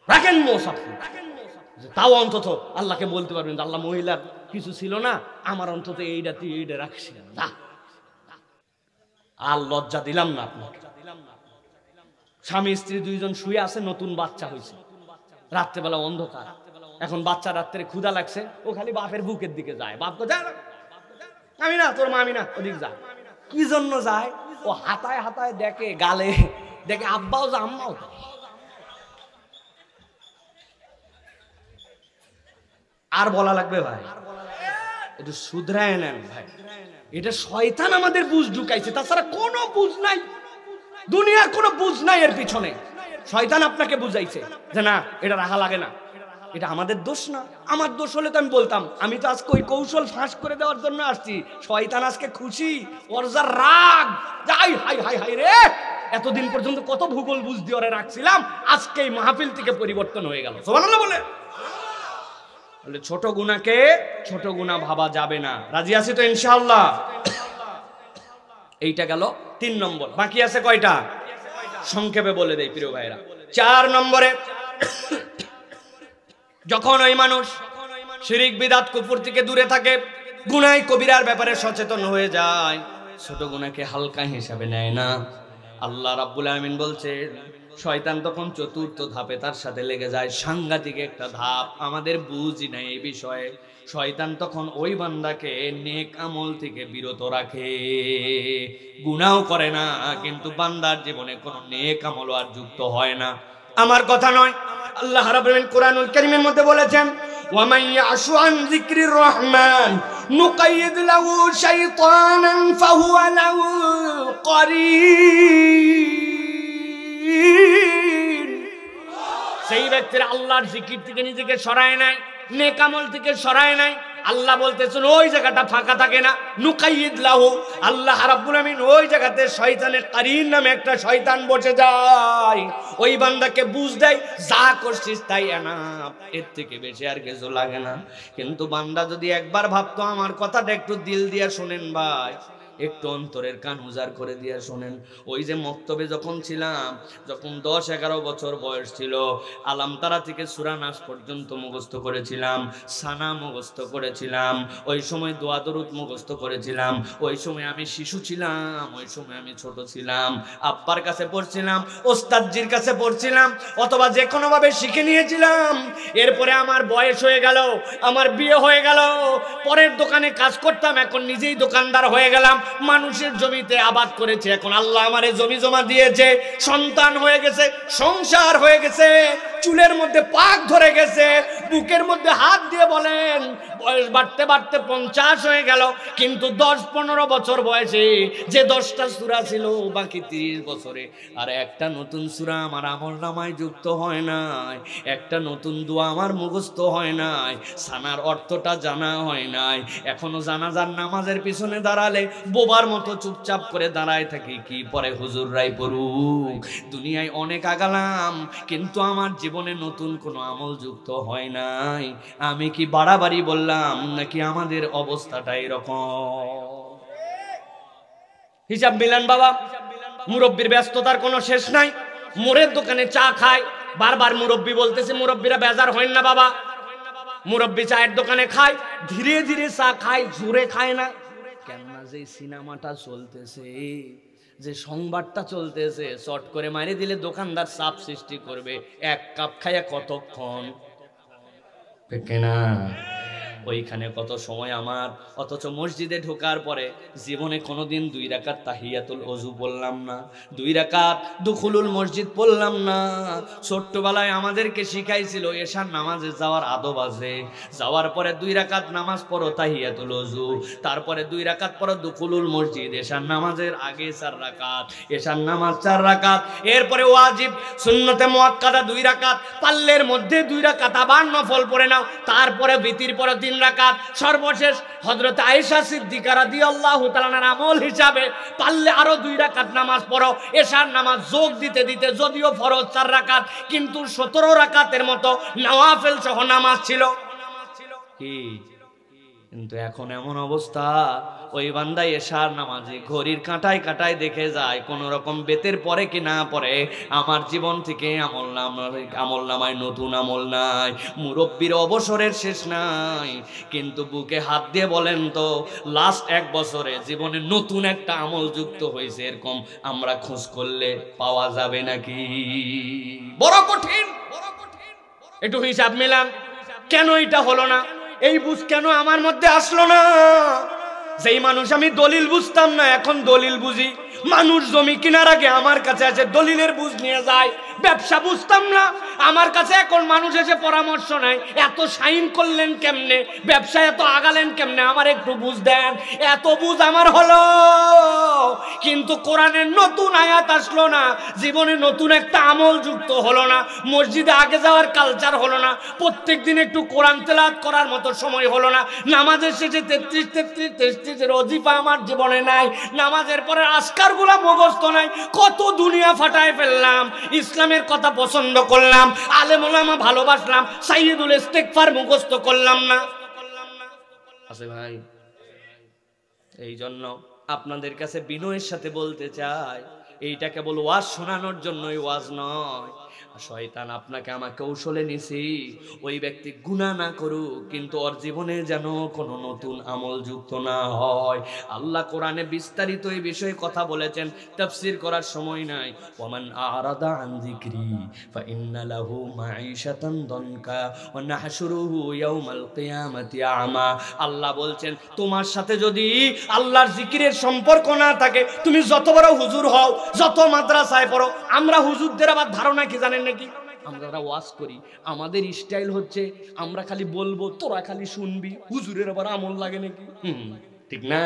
রাখেন মোষ আপনি, তাও অন্তত আল্লাহকে বলতে পারবেন আল্লাহ মহিলার কিছু ছিল না, আমার অন্তত এইটা তুই এইটা রাখছি না, আর লজ্জা দিলাম না আপনাকে। স্বামী স্ত্রী দুইজন শুয়ে আছে, নতুন বাচ্চা হয়েছে, রাত্রেবেলা অন্ধকার, এখন বাচ্চা রাত্রে ক্ষুধা লাগছে, ও খালি বাপের বুকের দিকে যায়, বাপ তো যায় না, আমি না তোর মা, আমি না, ওদিক যায়, কি জন্য যায়? ও হাতায় হাতায় দেখে, গালে দেখে আব্বাও যা আম্মাও যা, আর বলা লাগবে ভাই? একটু শুধরায় নেন ভাই, এটা শয়তান আমাদের বুঝ ঢুকাইছে, তাছাড়া কোনো বুঝ নাই, দুনিয়ার কোনো বুঝ নাই এর পিছনে, শয়তান আপনাকে বুঝাইছে যে না এটা রাখা লাগে না, এটা আমাদের দোষ না, আমার দোষ হলে তো আমি বলতাম, আমি তো আজকে ওই কৌশল ফাঁস করে দেওয়ার জন্য আসছি, শয়তান আজকে খুশি, ওর যা রাগ, যাই হাই হাই হাই রে, এতদিন পর্যন্ত কত ভূগোল বুঝ দিয়ে ওরে রাখছিলাম, আজকে এই মাহফিল থেকে পরিবর্তন হয়ে গেল, সুবহানাল্লাহ বলে। ছোট গুনাহকে ছোট গুনাহ ভাবা যাবে না, রাজি আছি তো ইনশাআল্লাহ? এইটা গেল 3 নম্বর, বাকি আছে কয়টা? সংক্ষেপে বলে দেই প্রিয় ভাইরা। 4 নম্বরে, যখন ওই মানুষ শিরিক বিদআত কুফর থেকে দূরে থাকে, গুনাহ কবিরার ব্যাপারে সচেতন হয়ে যায়, ছোট গুনাহকে হালকা হিসাবে নেয় না, আল্লাহ রাব্বুল আলামিন বলছেন শয়তান তখন চতুর্থ ধাপে তার সাথে লেগে যায়, সাংঘাতিক একটা ধাপ, আমাদের বুঝি নাই এই বিষয়ে। শয়তান তখন ওই বান্দাকে নেক আমল থেকে বিরত রাখে, গুনাহ করে না, কিন্তু বান্দার জীবনে কোনো নেক আমল আর যুক্ত হয় না। আমার কথা নয়, আল্লাহ রাব্বুল আলামিন কোরআনুল কারীমের মধ্যে বলেছেন ওয়ামান ইয়াশু আন যিকরির রহমান নুকাইয়িদ লাহু শাইতানান ফাহুয়া লাহু করিন। সেই ব্যক্তির আল্লাহর জিকির থেকে নিজেকে সরায় নাই, নেক আমল থেকে সরায় নাই, আল্লাহ বলতেছেন ওই জায়গাটা ফাঁকা থাকে না, নুকাইয়িদ লাহু, আল্লাহ রাব্বুল আমিন ওই জায়গাতে শয়তানের কারিন নামে একটা শয়তান বসে যায়, ওই বান্দাকে বুঝ দেয় যা করছিস তাই এনাফ, এর থেকে বেশি আর কিছু লাগে না। কিন্তু বান্দা যদি একবার ভাবতো, আমার কথাটা একটু দিল দিয়া শুনেন ভাই, একটু অন্তরের কান উজাড় করে দিয়ে শোনেন, ওই যে মক্তবে যখন ছিলাম, যখন 10-11 বছর বয়স ছিল, আলাম তারা থেকে সূরা নাস পর্যন্ত মুখস্থ করেছিলাম, সানা মুখস্থ করেছিলাম, ওই সময় দোয়া দরুদ মুখস্থ করেছিলাম, ওই সময় আমি শিশু ছিলাম, ওই সময় আমি ছোট ছিলাম, আব্বার কাছে পড়ছিলাম, ওস্তাদজির কাছে পড়ছিলাম, অথবা যে কোনো ভাবে শিখে নিয়েছিলাম। এরপরে আমার বয়স হয়ে গেল, আমার বিয়ে হয়ে গেল, পরের দোকানে কাজ করতাম, এখন নিজেই দোকানদার হয়ে গেলাম, মানুষের জমিতে আবাদ করেছে, এখন আল্লাহ আমারে জমি জমা দিয়েছে, সন্তান হয়ে গেছে, সংসার হয়ে গেছে, চুলের মধ্যে পাক ধরে গেছে, বুকের মধ্যে হাত দিয়ে বলেন বয়স বাড়তে বাড়তে 50 হয়ে গেল, কিন্তু 10-15 বছর বয়সে যে 10টা সূরা ছিল, বাকি 30 বছরে আর একটা নতুন সূরা আমার আমলনামায় যুক্ত হয় নাই, একটা নতুন দোয়া আমার মুখস্থ হয় নাই, সানার অর্থটা জানা হয় নাই, এখনো জানাজার নামাজের পিছনে দাঁড়ালে বোবার মতো চুপচাপ করে দাঁড়ায় থাকি, কি পরে হুজুর রাই পড়ুক। দুনিয়ায় অনেক আগালাম, কিন্তু আমার জীবনে নতুন কোনো আমল যুক্ত হয় নাই। আমি কি বাড়াবাড়ি বললাম নাকি আমাদের অবস্থাটা এরকম? হিসাব মিলান বাবা, মুরব্বির ব্যস্ততার কোনো শেষ নাই, মোড়ের দোকানে চা খায়, বারবার মুরব্বি বলতেছে, মুরব্বিরা বেজার হইন না বাবা, মুরব্বি চায়ের দোকানে খায়, ধীরে ধীরে চা খায়, জোরে খায় না, কেননা যে সিনেমাটা চলতেছে, যে সংবাদটা চলতেছে, শর্ট করে মারি দিলে দোকানদার চাপ সৃষ্টি করবে, এক কাপ খায়া কতক্ষণ, ঠিক না? ওইখানে কত সময় আমার, অথচ মসজিদে ঢোকার পরে জীবনে কোনোদিন 2 রাকাত তাহিয়াতুল ওযু পড়লাম না, 2 রাকাত দুখুলুল মসজিদ পড়লাম না। ছোট্টবেলায় আমাদেরকে শিখাইছিল এশার নামাজে যাওয়ার আদব আছে, যাওয়ার পরে 2 রাকাত নামাজ পড়ো তাহিয়াতুল ওযু, তারপরে 2 রাকাত পড়ো দুখুলুল মসজিদ, এশার নামাজের আগে 4 রাকাত, এশার নামাজ 4 রাকাত, এরপরে ওয়াজিব সুন্নতে মুআক্কাদা 2 রাকাত, পাল্লের মধ্যে 2 রাকাত আবার নফল পড়ে নাও, তারপরে ভিতির পরে 3 3 রাকাত। সর্বশেষ হযরত আয়েশা সিদ্দিকা রাদিয়াল্লাহু তাআলার আমল হিসাবে পারলে আরো 2 রাকাত নামাজ পড়ো। এশার নামাজ যোগ দিতে দিতে যদিও ফরজ 4 রাকাত, কিন্তু 17 রাকাতের মতো নওয়াফিল সহ নামাজ ছিল কি? কিন্তু এখন এমন অবস্থা, ওই বান্দা এশার নামাজে ঘড়ির কাঁটায় কাঁটায় দেখে যায় কোন রকম বেতের পরে কি না পরে, আমার জীবন থেকে আমল নামায় নতুন আমল নাই, মুরব্বীর অবসরের শেষ নাই। কিন্তু বুকে হাত দিয়ে বলেন তো, লাস্ট 1 বছরে জীবনে নতুন একটা আমল যুক্ত হয়েছে এরকম আমরা খোঁজ করলে পাওয়া যাবে নাকি? বড় কঠিন। একটু হিসাব মিলান, কেন এটা হলো না? এই বুঝ কেন আমার মধ্যে আসলো না? যেই মানুষ আমি দলিল বুঝতাম না, এখন দলিল বুঝি। মানুষ জমি কেনার আগে আমার কাছে এসে দলিলের বুঝ নিয়ে যায়। ব্যবসা বুঝতাম না, আমার কাছে এখন মানুষ এসে পরামর্শ নেয়, এত সাইন করলেন কেমনে, ব্যবসা এত আগালেন কেমনে, আমার একটু বুঝ দেন। এত বুঝ আমার হলো, কিন্তু কোরআনের নতুন আয়াত আসলো না, জীবনে নতুন একটা আমল যুক্ত হলো না, মসজিদে আগে যাওয়ার কালচার হলো না, প্রত্যেক দিন একটু কোরআন তেলাওয়াত করার মতো সময় হলো না, নামাজের শেষে 33 ওজিফা আমার জীবনে নাই, নামাজের পরে আজকারগুলা মুখস্থ নাই, কত দুনিয়া ফাটায় ফেললাম, ইসলামের কথা পছন্দ করলাম, আলেম ওলামা ভালোবাসলাম, সাইয়্যিদুল ইস্তিগফার মুখস্থ করলাম না। আছে ভাই? এই জন্য আপনাদের কাছে বিনয়ের সাথে বলতে চাই, এইটা কেবল ওয়াজ শোনানোর জন্যই ওয়াজ নয়। শয়তান আপনাকে আমাকে কৌশলে নিছি, ওই ব্যক্তি গুনাহ না করুক, কিন্তু ওর জীবনে যেন কোনো নতুন আমল যুক্ত না হয়। আল্লাহ কোরআনে বিস্তারিত এই বিষয়ে কথা বলেছেন, তাফসীর করার সময় নাই। ওয়ামান আরাদা আন যিকরি ফাইন্না লাহু মাঈশাতান দনকা ওয়া নাহশুরুহু ইয়াউমাল কিয়ামাতি আমা। আল্লাহ বলছেন, তোমার সাথে যদি আল্লাহর জিকিরের সম্পর্ক না থাকে, তুমি যত বড় হুজুর হও, যত মাদ্রাসায় পড়ো, আমরা হুজুরদের আবার ধারণা কি জানেন নাকি? আমরা ওয়াজ করি, আমাদের স্টাইল হচ্ছে আমরা খালি বলবো, তোরা খালি শুনবি। হুজুরের আবার আমল লাগে নাকি? ঠিক না?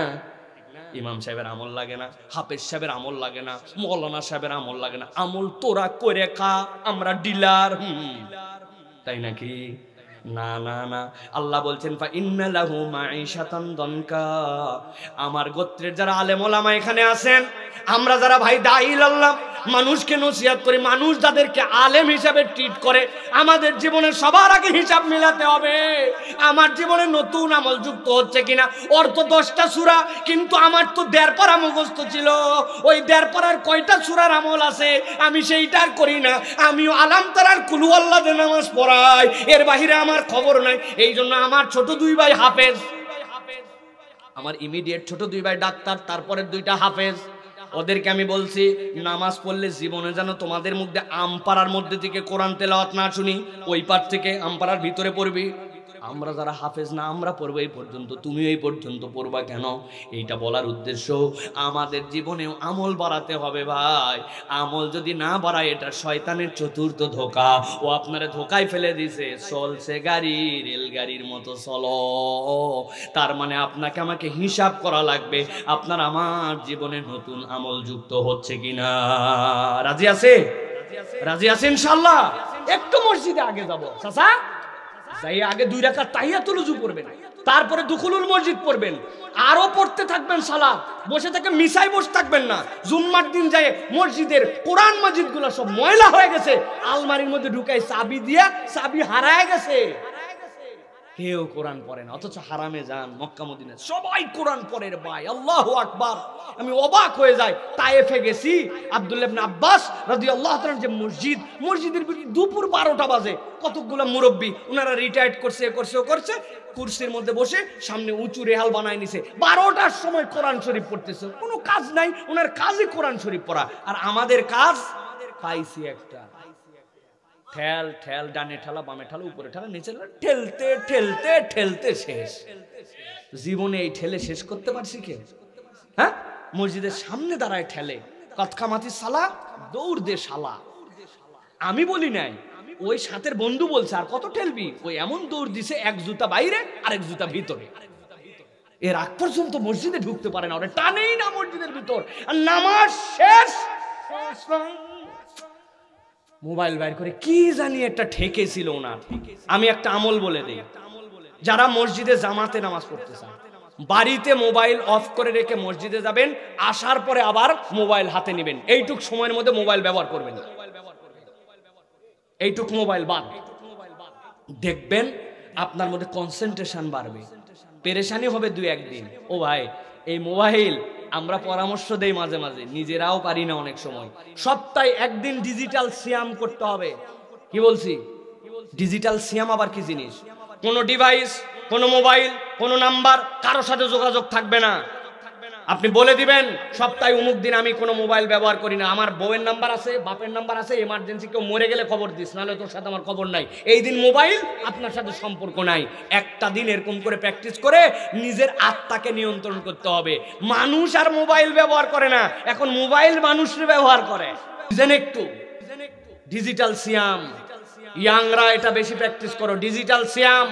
ইমাম সাহেবের আমল লাগে না, হাফেজ সাহেবের আমল লাগে না, মৌলানা সাহেবের আমল লাগে না, আমল তোরা করে খা, আমরা ডিলার। তাই নাকি? না না না, আল্লাহ বলছেন ফা ইন্না লাহু মাঈশাতান দনকা। আমার গোত্রের যারা আলেম ওলামা এখানে আছেন, আমরা যারা ভাই দাঈল আল্লাহ মানুষকে নসিহত করি, মানুষ যাদেরকে আলেম হিসাবে ট্রিট করে, আমাদের জীবনে সবার আগে হিসাব মিলাতে হবে, আমার জীবনে নতুন আমল যুক্ত হচ্ছে কিনা। ওর তো 10টা সূরা, কিন্তু আমার তো 1.5 পারা মুখস্থ ছিল, ওই 1.5 পারার কয়টা সূরার আমল আছে আমি সেইটার করি না। আমিও আলাম তারার কুলু আল্লাহতে নামাজ পড়াই, এর বাহিরে আমার খবর নাই। এই জন্য আমার ছোট 2 ভাই হাফেজ, আমার ইমিডিয়েট ছোট 2 ভাই ডাক্তার, তারপরে 2টা হাফেজ। ওদেরকে আমি বলছি, নামাজ পড়লে জীবনে যেন তোমাদের মধ্যে আমপাড়ার মধ্যে থেকে কোরআন তেলাওয়াত না শুনি, ওই পার থেকে আমপাড়ার ভিতরে পড়বি। আমরা যারা হাফেজ না, আমরা পড়বো এই পর্যন্ত, তুমি এই পর্যন্ত পড়বা কেন? এইটা বলার উদ্দেশ্য, আমাদের জীবনেও আমল বাড়াতে হবে ভাই। আমল যদি না বাড়ায়, এটা শয়তানের চতুর্থ ধোঁকা, ও আপনারা ধোঁকায় ফেলে দিছে। চলছে গাড়ি রেলগাড়ির মতো চলো, তার মানে আপনাকে আমাকে হিসাব করা লাগবে, আপনার আমার জীবনে নতুন আমল যুক্ত হচ্ছে কিনা। রাজি আছে? রাজি আছে ইনশাআল্লাহ? একটু মসজিদে আগে যাবো চাচা, যাই আগে 2 রাকাত তাহিয়াতুল ওযু পড়বেন, তারপরে দুখুলুল মসজিদ পড়বেন, আরো পড়তে থাকবেন সালাত, বসে থেকে মিসাই বসে থাকবেন না। জুম্মার দিন যায় মসজিদের কোরআন মসজিদগুলো সব ময়লা হয়ে গেছে, আলমারির মধ্যে ঢুকাই চাবি দিয়া, চাবি হারায় গেছে, কেউ কোরআন পড়ে না। অথচ হারামে যান, মক্কা মদিনায় সবাই কোরআন পড়ে রে ভাই, আল্লাহু আকবার। আমি অবাক হয়ে যাই, তায়েফে গেছি, আব্দুল্লাহ ইবনে আব্বাস রাদিয়াল্লাহু তাআলা যে মসজিদ, মসজিদের দুপুর 12টা বাজে, কতগুলো মুরব্বী, ওনারা রিটায়ার্ড করছে, করছে কুরসির মধ্যে বসে সামনে উঁচু রেহাল বানায় নিছে, 12টার সময় কোরআন শরীফ পড়তেছে, কোনো কাজ নাই, ওনার কাজই কোরআন শরীফ পড়া। আর আমাদের কাজ পাইছি একটা, ঠেল ঠেল, ডানে ঠেলা বামে ঠেলা উপরে ঠেলা নিচে ঠেলতে ঠেলতে ঠেলতে শেষ। জীবনে এই ঠেলে শেষ করতে পারছি কে? হ্যাঁ, মসজিদের সামনে দাঁড়ায় ঠেলে, কতখামাতি সালা, দৌড় দে শালা। আমি বলি নাই, ওই সাথের বন্ধু বলছে, আর কত ঠেলবি? ওই এমন দৌড় দিছে, 1 জুতা বাইরে আর 1 জুতা ভিতরে, এর আগ পর্যন্ত মসজিদে ঢুকতে পারে না, ওরে টানেই না মসজিদের ভিতর। আর নামাজ শেষ, মোবাইল বাইর করে কি জানি একটা ঠেকেছিল ওনার। আমি একটা আমল বলে দিই, যারা মসজিদে জামাতে নামাজ পড়তে চান, বাড়িতে মোবাইল অফ করে রেখে মসজিদে যাবেন, আসার পরে আবার মোবাইল হাতে নেবেন, এইটুক সময়ের মধ্যে মোবাইল ব্যবহার করবেন না, এইটুক মোবাইল বাদ। দেখবেন আপনার মধ্যে কনসেন্ট্রেশন বাড়বে, পেরেশানি হবে দুই একদিন। ও ভাই, এই মোবাইল আমরা পরামর্শ দেই মাঝে মাঝে, নিজেরাও পারি না অনেক সময়। সপ্তাহে একদিন ডিজিটাল সিয়াম করতে হবে। কি বলছি? ডিজিটাল সিয়াম আবার কি জিনিস? কোনো ডিভাইস, কোনো মোবাইল, কোনো নাম্বার কারোর সাথে যোগাযোগ থাকবে না। আপনি বলে দিবেন সপ্তাহে অমুক দিন আমি কোনো মোবাইল ব্যবহার করি না, আমার বউয়ের নাম্বার আছে, বাপের নাম্বার আছে, এমার্জেন্সি কেউ মরে গেলে খবর দিস, নাহলে তোর সাথে আমার খবর নাই, এই দিন মোবাইল আপনার সাথে সম্পর্ক নাই। একটা দিন এরকম করে প্র্যাকটিস করে নিজের আত্মাকে নিয়ন্ত্রণ করতে হবে। মানুষ আর মোবাইল ব্যবহার করে না, এখন মোবাইল মানুষের ব্যবহার করে। একটু ডিজিটাল সিয়াম, ইয়াংরা এটা বেশি প্র্যাকটিস করো। ডিজিটাল সিয়াম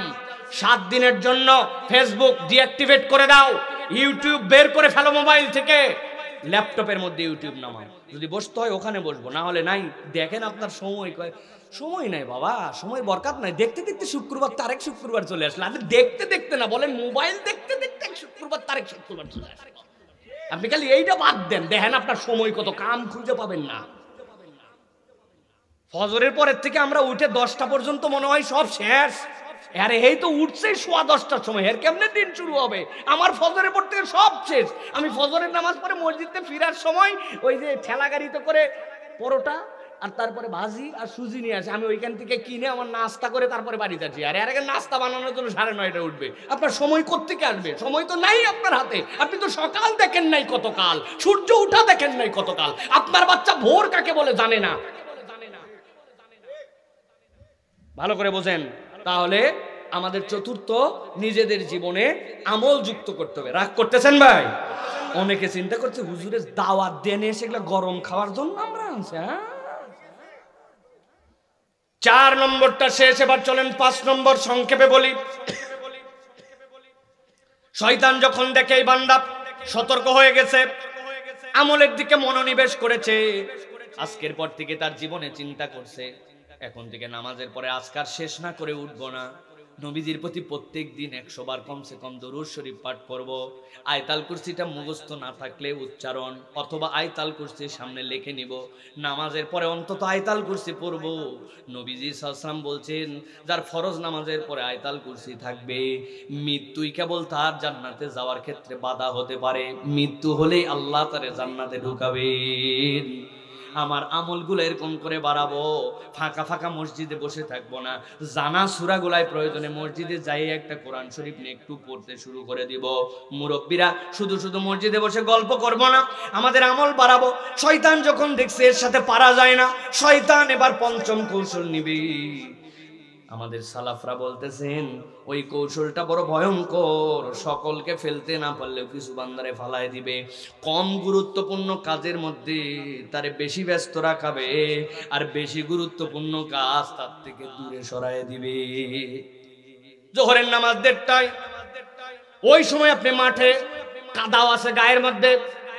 7 দিনের জন্য ফেসবুক ডিঅ্যাক্টিভেট করে দাও, ইউটিউব বের করে ফেলো মোবাইল থেকে, ল্যাপটপের মধ্যে ইউটিউব নামাও। যদি বসতে হয় ওখানে বসবো, না হলে নাই। দেখেন আপনার সময় নাই বাবা, সময় বরকাত নাই। দেখতে দেখতে শুক্রবার তারেক শুক্রবার চলে আসলো। আপনি দেখতে দেখতে না বলেন, মোবাইল দেখতে দেখতে শুক্রবার তারেক শুক্রবার চলে আসলো। আপনি খালি এইটা বাদ দেন, দেখেন আপনার সময় কত, কাম খুঁজে পাবেন না। ফজরের পরের থেকে আমরা উঠে 10টা পর্যন্ত মনে হয় সব শেষ। আরে এই তো উঠছে 10:15টার সময়, এর কেমনে দিন শুরু হবে? আমার ফজরের পর থেকে সব শেষ। আমি ফজরের নামাজ পড়ে মসজিদে ফেরার সময় ওই যে ঠেলা গাড়িতে করে পরোটা আর তারপরে ভাজি আর সুজি নিয়ে আসে, আমি ওইখান থেকে কিনে আমার নাস্তা করে তারপরে বাড়িতে আসি। আর এর আগে নাস্তা বানানোর জন্য 9:30 উঠবে। আপনার সময় কোত্থেকে আসবে? সময় তো নাই আপনার হাতে। আপনি তো সকাল দেখেন নাই কতকাল, সূর্য উঠা দেখেন নাই কতকাল, আপনার বাচ্চা ভোর কাকে বলে জানে না। ভালো করে বোঝেন। তাহলে আমাদের চতুর্থ, নিজেদের জীবনে আমল যুক্ত করতে হবে। রাগ করতেছেন ভাই? অনেকে চিন্তা করছে হুজুরের দাওয়াত দেনে সেগুলো গরম খাওয়ার জন্য আমরা আনছি। 4 নম্বরটা শেষ, এবার চলেন 5 নম্বর সংক্ষেপে বলি। শয়তান যখন দেখে এই বান্দা সতর্ক হয়ে গেছে, আমলের দিকে মনোনিবেশ করেছে, আজকের পর থেকে তার জীবনে চিন্তা করছে এখন থেকে নামাজের পরে আজকার শেষ না করে উঠবো না, নবীজির প্রতি প্রত্যেক দিন 100 বার কমসে কম দরুদ শরীফ পাঠ করব। আয়াতুল কুরসিটা মুখস্থ না থাকলে উচ্চারণ অথবা আয়াতুল কুরসির সামনে লিখে নিব, নামাজের পরে অন্তত আয়াতুল কুরসি পড়ব। নবীজি সাল্লাল্লাহু আলাইহি ওয়াসাল্লাম বলছেন, যার ফরজ নামাজের পরে আয়াতুল কুরসি থাকবে, মৃত্যুই কেবল তার জান্নাতে যাওয়ার ক্ষেত্রে বাধা হতে পারে, মৃত্যু হলেই আল্লাহ তারে জান্নাতে ঢুকাবেন। আমার আমলগুলো এরকম করে বাড়াবো, ফাঁকা ফাঁকা মসজিদে বসে থাকবো না, জানা সূরাগুলাই প্রয়োজনে মসজিদে যাই একটা কোরআন শরীফ নিয়ে একটু পড়তে শুরু করে দিব। মুরব্বীরা শুধু শুধু মসজিদে বসে গল্প করব না, আমাদের আমল বাড়াবো। শয়তান যখন দেখছে এর সাথে পারা যায় না, শয়তান এবার 5ম কৌশল নিবে। আমাদের সালাফরা বলতেছেন ওই কৌশলটা বড় ভয়ঙ্কর, সকলকে ফেলতে না পারলেও কিছু বান্দারে ফালায় দিবে। কম গুরুত্বপূর্ণ কাজের মধ্যে তারে বেশি ব্যস্ত রাখাবে, আর বেশি গুরুত্বপূর্ণ কাজ তার থেকে দূরে সরায় দিবে। জোহরের নামাজ 1:30টায়, ওই সময় আপনি মাঠে কাদাও আছে গায়ের মধ্যে,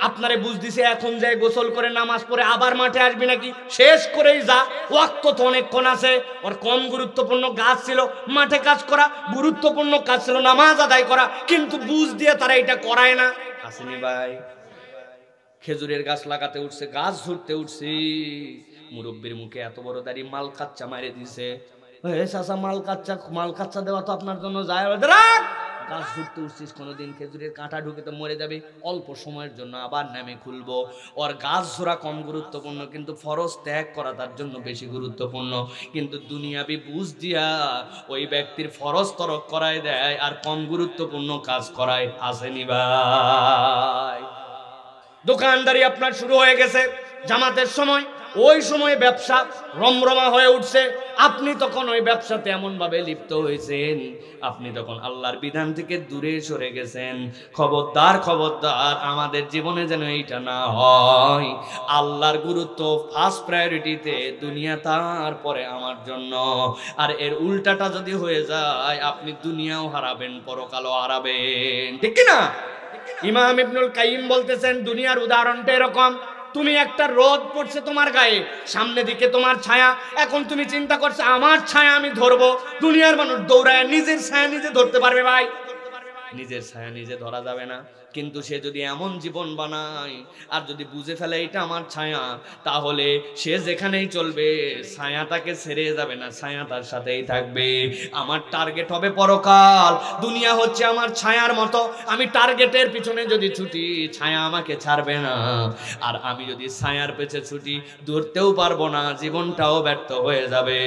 আপনারে বুঝ দিছে এখন যাই গোসল করে নামাজ পড়ে আবার মাঠে আসবি নাকি, শেষ করেই যা, ওয়াক্ত তো অনেকক্ষণ আছে। ওর কম গুরুত্বপূর্ণ কাজ ছিল মাঠে কাজ করা, গুরুত্বপূর্ণ কাজ ছিল নামাজ আদায় করা, কিন্তু বুঝ দিয়ে তারা এটা করায় না। আসেনি ভাই? খেজুরের গাছ লাগাতে উঠছে, গাছ ধরতে উঠছি, মুরব্বীর মুখে এত বড় দাড়ি, মাল কাচ্চা মারে দিছে। চাচা মাল কাচ্চা দেওয়া তো আপনার জন্য যায়। গাছ ধরতে উঠছিস, কোনোদিন খেজুরের কাঁটা ঢুকে তো মরে যাবে, অল্প সময়ের জন্য আবার নামে খুলবো। ওর গাছ ধরা কম গুরুত্বপূর্ণ, কিন্তু ফরজ ত্যাগ করা তার জন্য বেশি গুরুত্বপূর্ণ। কিন্তু দুনিয়াবি বুঝ দিয়া ওই ব্যক্তির ফরজ তরক করায় দেয় আর কম গুরুত্বপূর্ণ কাজ করায়। আসেনি ভাই? দোকানদারি আপনার শুরু হয়ে গেছে জামাতের সময়, ওই সময় ব্যবসা রমরমা হয়ে উঠছে, আপনি তখন ওই ব্যবসাতে এমন ভাবে লিপ্ত হয়েছেন, আপনি তখন আল্লাহর বিধান থেকে দূরে সরে গেছেন। খবরদার খবরদার, আমাদের জীবনে যেন এইটা না হয়। আল্লাহর গুরুত্ব ফার্স্ট প্রায়োরিটিতে, দুনিয়া তারপরে আমার জন্য। আর এর উল্টাটা যদি হয়ে যায়, আপনি দুনিয়াও হারাবেন, পরকালও হারাবেন, ঠিক কি না? ইমাম ইবনুল কাইয়িম বলতেছেন দুনিয়ার উদাহরণটা এরকম, তুমি একটা রোদ পড়ছে তোমার গায়ে, সামনে দিকে তোমার ছায়া, এখন তুমি চিন্তা করছো আমার ছায়া আমি ধরবো। দুনিয়ার মানুষ দৌড়ায় নিজের ছায়া নিজে ধরতে পারবে ভাই? নিজের ছায়া নিজে ধরা যাবে না। কিন্তু সে যদি এমন জীবন বানায় আর যদি বুঝে ফেলে এটা আমার ছায়া, তাহলে সে যেখানেই চলবে ছায়াটাকে ছেড়ে যাবে না, ছায়া তার সাথেই থাকবে। আমার টার্গেট হবে পরকাল। দুনিয়া হচ্ছে আমার ছায়ার মতো, আমি টার্গেটের পিছনে যদি ছুটি ছায়া আমাকে ছাড়বে না, আর আমি যদি ছায়ার পেছে ছুটি ধরতেও পারবো না, জীবনটাও ব্যর্থ হয়ে যাবে।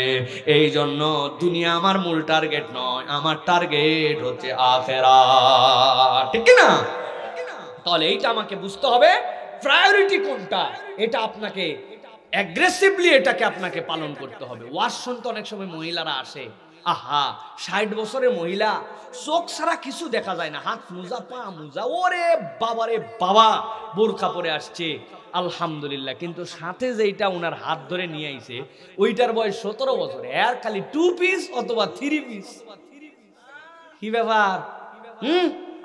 এই জন্য দুনিয়া আমার মূল টার্গেট নয়, আমার টার্গেট হচ্ছে আখিরাত। ঠিক না? তাহলে এইটা আমাকে বুঝতে হবে প্রায়োরিটি কোনটা, এটা আপনাকে অ্যাগ্রেসিভলি এটাকে আপনাকে পালন করতে হবে। ওয়াজ শুনতে অনেক সময় মহিলারা আসে, আহা 60 বছরের মহিলা, চোখ ছাড়া কিছু দেখা যায় না, হাত মোজা পা মোজা, ওরে বাবারে বাবা, বোরখা পরে আসছে আলহামদুলিল্লাহ, কিন্তু সাথে যেইটা ওনার হাত ধরে নিয়ে আইছে ওইটার বয়স 17 বছর, এর খালি 2 পিস অথবা 3 পিস। কি ব্যাপার?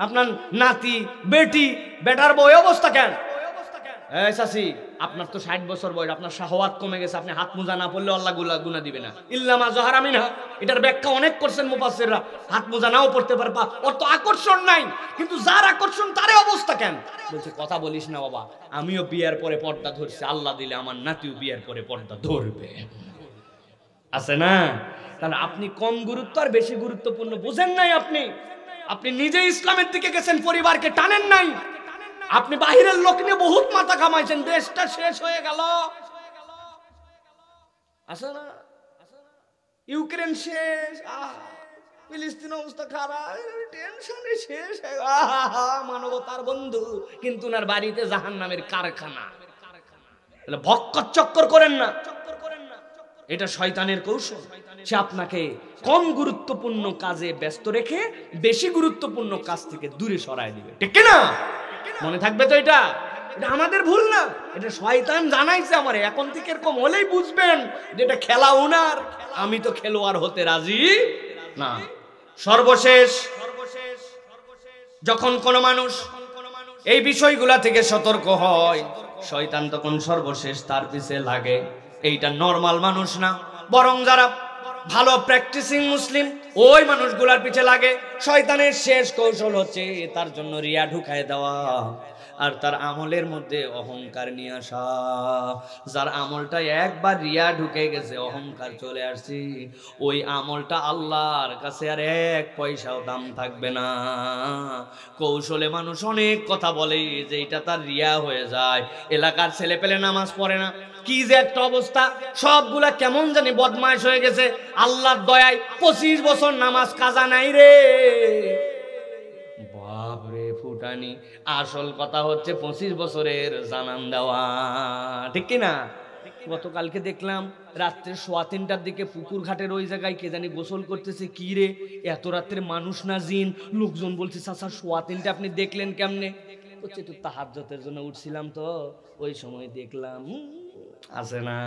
আপনার নাতি বেটি বেটার বই অবস্থা কেন? এই চাচি, আপনার তো 60 বছর বয়স, আপনার শাহওয়াত কমে গেছে, আপনি হাত মোজা না পড়লে আল্লাহ গুনাহ দিবে না। ইল্লামা জাহারামিনা, এটার ব্যাখ্যা অনেক করছেন মুফাসসিররা। হাত মোজা নাও পড়তে পারে, ওর তো আকর্ষণ নাই, কিন্তু যার আকর্ষণ তারে অবস্থা কেন? বলছে কথা বলিস না বাবা, আমিও বিয়ের পরে পর্দা ধরছি, আল্লাহ দিলে আমার নাতিও বিয়ের পরে পর্দা ধরবে। আছে না? তাহলে আপনি কম গুরুত্ব আর বেশি গুরুত্বপূর্ণ বুঝেন নাই। আপনি নিজে ইসলামের দিকে গেছেন, পরিবারকে টানেন নাই। আপনি বাহিরের লোক নিয়ে বহুত মাথা কামাইছেন, দেশটা শেষ হয়ে গেল। আছে না? ইউক্রেন শেষ, ফিলিস্তিন অবস্থা খারাপ, টেনশনে শেষ, মানবতার বন্ধু, কিন্তু ওনার বাড়িতে জাহান্নামের কারখানা। ভক্কর চক্কর করেন না, এটা শয়তানের কৌশল। সে আপনাকে কম গুরুত্বপূর্ণ কাজে ব্যস্ত রেখে বেশি গুরুত্বপূর্ণ কাজ থেকে দূরে সরায় দিবে। ঠিক না? মনে থাকবে তো? এটা আমাদের ভুল না, এটা শয়তান জানাইছে আমারে। এখন থেকে এরকম হলেই বুঝবেন যে এটা খেলা ওনার, আমি তো খেলোয়াড় হতে রাজি না। সর্বশেষ যখন কোন মানুষ এই বিষয়গুলা থেকে সতর্ক হয়, শয়তান তখন সর্বশেষ তার পিছে লাগে। এইটা নরমাল মানুষ না, বরং যারা ভালো প্র্যাকটিসিং মুসলিম ওই মানুষগুলার পিছে লাগে। শয়তানের শেষ কৌশল হচ্ছে তার জন্য রিয়া ঢুকায় দেওয়া আর তার আমলের মধ্যে অহংকার নিয়ে আসা। যার আমলটা একবার রিয়া ঢুকে গেছে, অহংকার চলে আসছে, ওই আমলটা আল্লাহর কাছে আর 1 পয়সাও দাম থাকবে না। কৌশলে মানুষ অনেক কথা বলে যে এটা তার রিয়া হয়ে যায়। এলাকার ছেলে পেলে নামাজ পড়ে না, কি যে একটা অবস্থা, সবগুলা কেমন জানি বদমাইশ হয়ে গেছে। আল্লাহর দয়ায় 25 বছর নামাজ কাজা নাই রে। বাপরে ফুটানি, আসল কথা হচ্ছে 25 বছরের জানান দেওয়া। ঠিক কিনা? গতকালকে দেখলাম রাত্রে 3:15টার দিকে পুকুর ঘাটের ওই জায়গায় কে জানি গোসল করতেছে। কি রে, এত রাত্রে মানুষ না জিন? লোকজন বলছে চাচা 3:15 আপনি দেখলেন কেমনে? হচ্ছে একটু তাহাজ্জুদের জন্য উঠছিলাম তো ওই সময় দেখলাম। আছে না?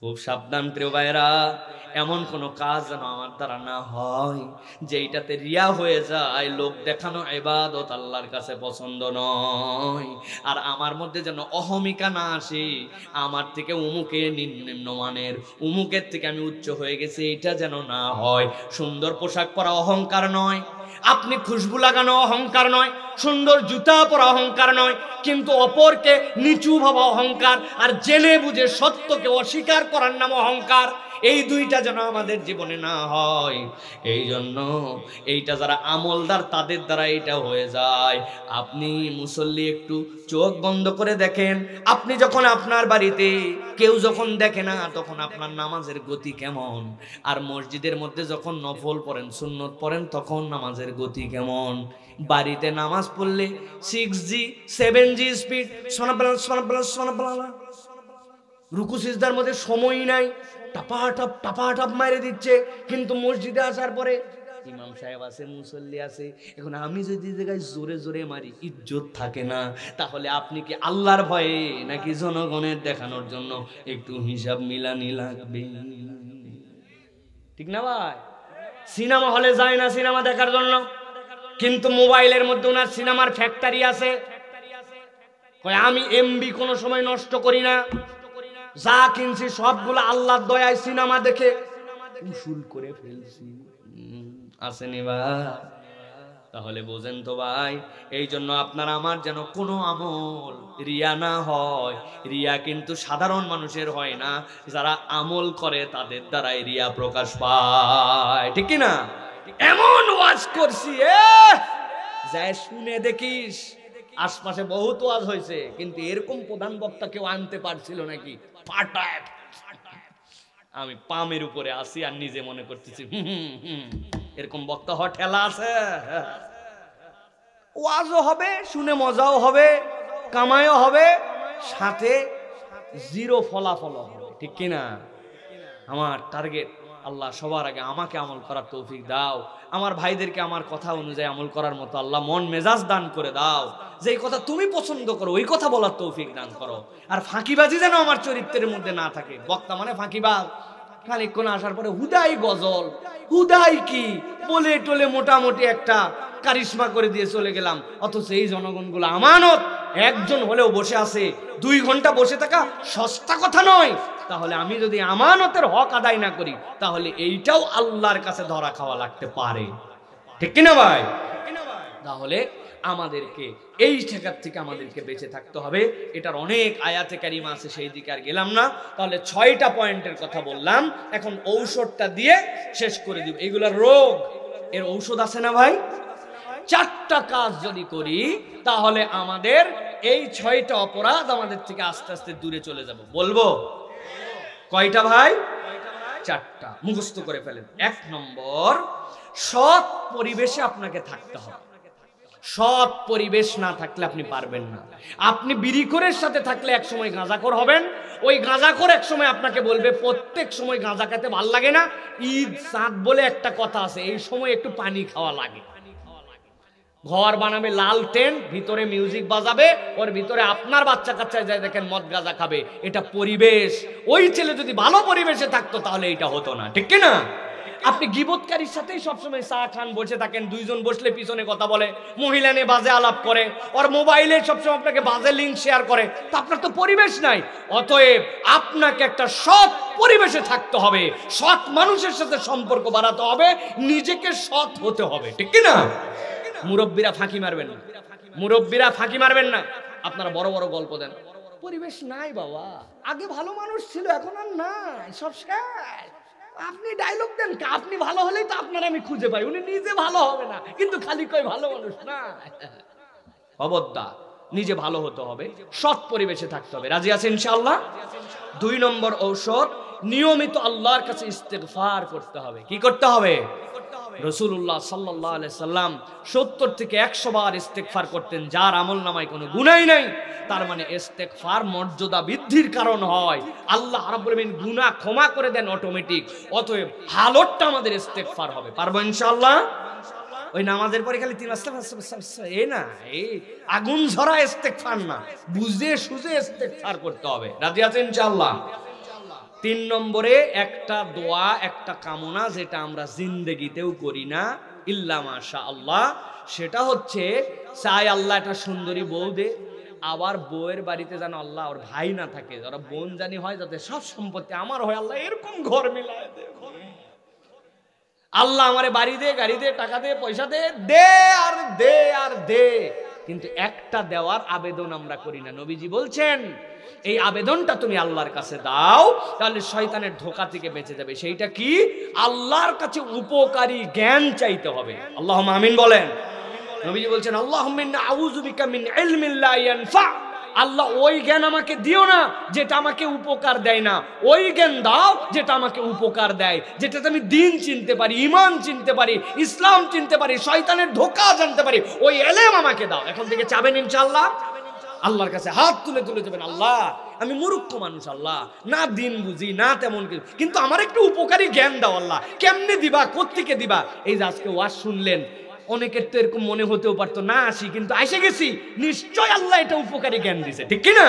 খুব সাবধান প্রিয় ভাইরা, এমন কোন কাজ যেন আমার দ্বারা না হয় যেইটাতে রিয়া হয়ে যায়, লোক দেখানো ইবাদত আল্লাহর কাছে পছন্দ নয়। আর আমার মধ্যে যেন অহমিকা না আসে, আমার থেকে উমুকে নিম্নমানের, উমুকের থেকে আমি উচ্চ হয়ে গেছি, এটা যেন না হয়। সুন্দর পোশাক পরা অহংকার নয়, আপনি খুশবু লাগানো অহংকার নয়, সুন্দর জুতা পরা অহংকার নয়, কিন্তু অপরকে নিচু ভাবা অহংকার, আর জেনে বুঝে সত্যকে অস্বীকার করার নাম অহংকার। এই দুইটা যেন আমাদের জীবনে না হয়। এই জন্য এইটা যারা আমলদার তাদের দ্বারা এটা হয়ে যায়। আপনি মুসল্লি একটু চোখ বন্ধ করে দেখেন, আপনি যখন আপনার বাড়িতে কেউ যখন দেখে না তখন আপনার নামাজের গতি কেমন, আর মসজিদের মধ্যে যখন নফল পড়েন সুন্নত পড়েন তখন নামাজের গতি কেমন। বাড়িতে নামাজ পড়লে 6G 7G স্পিড, রুকু সিজদার মধ্যে সময়ই নাই, টাপাটাপ মারে দিচ্ছে। কিন্তু মসজিদে আসার পরে ইমাম সাহেব আছে, মুসল্লি আছে, এখন আমি যদি জায়গায় জোরে জোরে মারি ইজ্জত থাকে না। তাহলে আপনি কি আল্লাহর ভয়ে নাকি জনগণের দেখানোর জন্য? একটু হিসাব মিলানি লাগবে। ঠিক না ভাই? সিনেমা হলে যায় না সিনেমা দেখার জন্য, কিন্তু মোবাইলের মধ্যে ওনার সিনেমার ফ্যাক্টরি আছে। কয় আমি এমবি কোনো সময় নষ্ট করি না, যা কিনছি সবগুলো আল্লাহর দয়ায় সিনেমা দেখে উসুল করে ফেলছি। আসেনি ভাই? তাহলে বোঝেন তো ভাই, এই জন্য আপনার আমার যেন কোনো আমল রিয়া না হয়। রিয়া কিন্তু সাধারণ মানুষের হয় না, যারা আমল করে তাদের দ্বারাই রিয়া প্রকাশ পায়, ঠিক কি না? এমন ওয়াজ করছি যাই শুনে দেখিস, আশপাশে বহুত ওয়াজ হয়েছে, কিন্তু এরকম প্রধান বক্তা কেউ আনতে পারছিল নাকি? পাটায় আমি পামের উপরে আসি আর নিজে মনে করতেছি এরকম বক্তা হওয়ার ঠেলা আছে। ওয়াজও হবে, শুনে মজাও হবে, কামাইও হবে, সাথে জিরো ফলাফল হবে, ঠিক কিনা? আমার টার্গেট আল্লাহ সবার আগে আমাকে আমল করার তৌফিক দাও, আমার ভাইদেরকে আমার কথা অনুযায়ী আমল করার মতো আল্লাহ মন মেজাজ দান করে দাও, যেই কথা তুমি পছন্দ করো ওই কথা বলার তৌফিক দান করো। আর ফাঁকিবাজি যেন আমার চরিত্রের মধ্যে না থাকে। বক্তা মানে ফাঁকিবাজ, খানিকক্ষণ আসার পরে হুদাই গজল, হুদাই কি বলে টলে মোটামুটি একটা কারিশমা করে দিয়ে চলে গেলাম। অথচ এই জনগণগুলো আমানত, একজন হলেও বসে আছে, 2 ঘন্টা বসে থাকা সস্তা কথা নয়। তাহলে আমি যদি আমানতের হক আদায় না করি, তাহলে এইটাও আল্লাহর কাছে ধরা খাওয়া লাগতে পারে, ঠিক কিনা ভাই? তাহলে আমাদেরকে এই ঠেকার থেকে আমাদেরকে বেঁচে থাকতে হবে। এটার অনেক আয়াতে কারিমা আছে, সেই দিকে আর গেলাম না। তাহলে 6টা পয়েন্টের কথা বললাম, এখন ঔষধটা দিয়ে শেষ করে দিব। এগুলা রোগ, এর ঔষধ আছে না ভাই? 4টা কাজ যদি করি তাহলে আমাদের এই 6টা অপরাধ আমাদের থেকে আস্তে আস্তে দূরে চলে যাব। বলবো কয়টা ভাই? 4টা, মুখস্থ করে ফেলেন। 1 নম্বর, সৎ পরিবেশে আপনাকে থাকতে হবে। সৎ পরিবেশ না থাকলে আপনি পারবেন না। আপনি বিড়িখোরের সাথে থাকলে এক সময় গাঁজাখোর হবেন। ওই গাঁজাখোর এক সময় আপনাকে বলবে প্রত্যেক সময় গাঁজা খেতে ভাল লাগে না, ঈদ চাঁদ বলে একটা কথা আছে, এই সময় একটু পানি খাওয়া লাগে। ঘর বানাবে লাল টেন্ট, ভিতরে মিউজিক বাজাবে, ওর ভিতরে আপনার বাচ্চা কাচ্চা যায় দেখেন মদ গাঁজা খাবে। এটা পরিবেশ। ওই ছেলে যদি ভালো পরিবেশে থাকতো তাহলে এটা হতো না, ঠিক কি না? আপনি গীবতকারীর সাথেই সবসময় চা খান, বসে থাকেন, 2 জন বসলে পিছনে কথা বলে, মহিলা নিয়ে বাজে আলাপ করে, ওর মোবাইলে সবসময় আপনাকে বাজে লিঙ্ক শেয়ার করে, তা আপনার তো পরিবেশ নাই। অতএব আপনাকে একটা সৎ পরিবেশে থাকতে হবে, সৎ মানুষের সাথে সম্পর্ক বাড়াতে হবে, নিজেকে সৎ হতে হবে, ঠিক কি না? মুরব্বীরা ফাঁকি মারবেন না, মুরব্বীরা ফাঁকি মারবেন না। আপনারা বড় বড় গল্প দেন, পরিবেশ নাই বাবা, আগে ভালো মানুষ ছিল এখন আর নাই, সব শেষ। আপনি ডায়লগ দেন, আপনি ভালো হলেই তো আপনার আমি খুঁজে পাই, উনি নিজে ভালো হবে না, কিন্তু খালি কই ভালো মানুষ না। খবরদার, নিজে ভালো হতে হবে, সৎ পরিবেশে থাকতে হবে। রাজি আছেন ইনশাআল্লাহ? 2 নম্বর ঔষধ, নিয়মিত আল্লাহর কাছে ইস্তেগফার করতে হবে। কি করতে হবে? রাসূলুল্লাহ সাল্লাল্লাহু আলাইহি সাল্লাম 70 থেকে 100 বার ইস্তেগফার করতেন। যার আমলনামায় কোনো গুনাহই নাই, তার মানে ইস্তেগফার মর্যাদা বৃদ্ধির কারণ হয়। আল্লাহ রাব্বুল আলামিন গুনাহ ক্ষমা করে দেন অটোমেটিক। অতএব হালতটা আমাদের ইস্তেগফার হবে। পারবো ইনশাআল্লাহ? ওই নামাজের পরে খালি 3 আস্তাগফিরুল্লাহ এই না, এই আগুন ঝরা ইস্তেগফার না, বুঝে সুঝে ইস্তেগফার করতে হবে। রাজি আছেন ইনশাআল্লাহ? 3 নম্বরে একটা দোয়া, একটা কামনা, যেটা আমরা জিন্দেগিতেও করি না ইল্লা মাশাআল্লাহ, সেটা হচ্ছে চাই আল্লাহ একটা সুন্দরী বউ দে, আবার বউয়ের বাড়িতে যেন আল্লাহ ওর ভাই না থাকে, যারা বোন জানি হয়, যাতে সব সম্পত্তি আমার হয়, আল্লাহ এরকম ঘর মিলায় দে। আল্লাহ আমারে বাড়ি দে, গাড়ি দে, টাকা দে, পয়সা দে, দে আর দে আর দে, কিন্তু একটা দেওয়ার আবেদন আমরা করি না। নবীজি বলছেন এই আবেদনটা তুমি আল্লাহর কাছে দাও, তাহলে শয়তানের ধোঁকা থেকে বেঁচে যাবে। সেইটা কি? আল্লাহর কাছে উপকারী জ্ঞান চাইতে হবে। আল্লাহুম্মা আমিন বলেন। নবীজি বলছেন আল্লাহুম্মা ইন্না আউযু বিকা মিন ইলমিন লা ইয়ানফা, আল্লাহ ওই জ্ঞান আমাকে দিও না যেটা আমাকে উপকার দেয় না, ওই জ্ঞান দাও যেটা আমাকে উপকার দেয়, যেটাতে আমি দ্বীন চিনতে পারি, ঈমান চিনতে পারি, ইসলাম চিনতে পারি, শয়তানের ধোঁকা জানতে পারি, ওই ইলম আমাকে দাও। এখন থেকে চাবেন ইনশাআল্লাহ? আল্লাহর কাছে হাত তুলে তুলে যাবেন, আল্লাহ আমি মূর্খ মানুষ, আল্লাহ না দিন বুঝি না তেমন কিছু, কিন্তু আমার একটু উপকারী জ্ঞান দাও আল্লাহ। কেমনে দিবা, কোত্থেকে দিবা? এই যে আজকে ওয়াজ শুনলেন, অনেকের তো এরকম মনে হতেও পারতো না আসি, কিন্তু এসে গেছি, নিশ্চয় আল্লাহ এটা উপকারী জ্ঞান দিছে, ঠিক কিনা?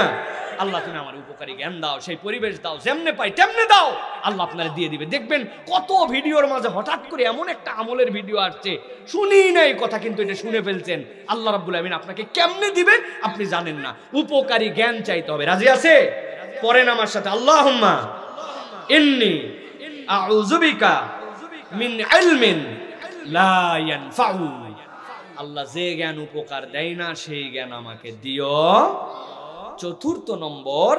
আল্লাহ তুমি আমার উপকারী জ্ঞান দাও, সেই পরিবেশ দাও, যেমনে পাই তেমনে দাও, আল্লাহ আপনারা দিয়ে দিবে। দেখবেন কত ভিডিওর মাঝে হঠাৎ করে এমন একটা আমলের ভিডিও আসছে, শুনি নাই কথা, কিন্তু এটা শুনে ফেলছেন। আল্লাহ রাব্বুল আমিন আপনাকে কেমনে দিবে আপনি জানেন না। উপকারী জ্ঞান চাইতে হবে। রাজি আছে? পড়েন আমার সাথে, আল্লাহুম্মা ইন্নী আউযু বিকা মিন ইলমিন লা ইয়ানফাউ। আল্লাহ যে জ্ঞান উপকার দেয় না সেই জ্ঞান আমাকে দিও। চতুর্থ নম্বর,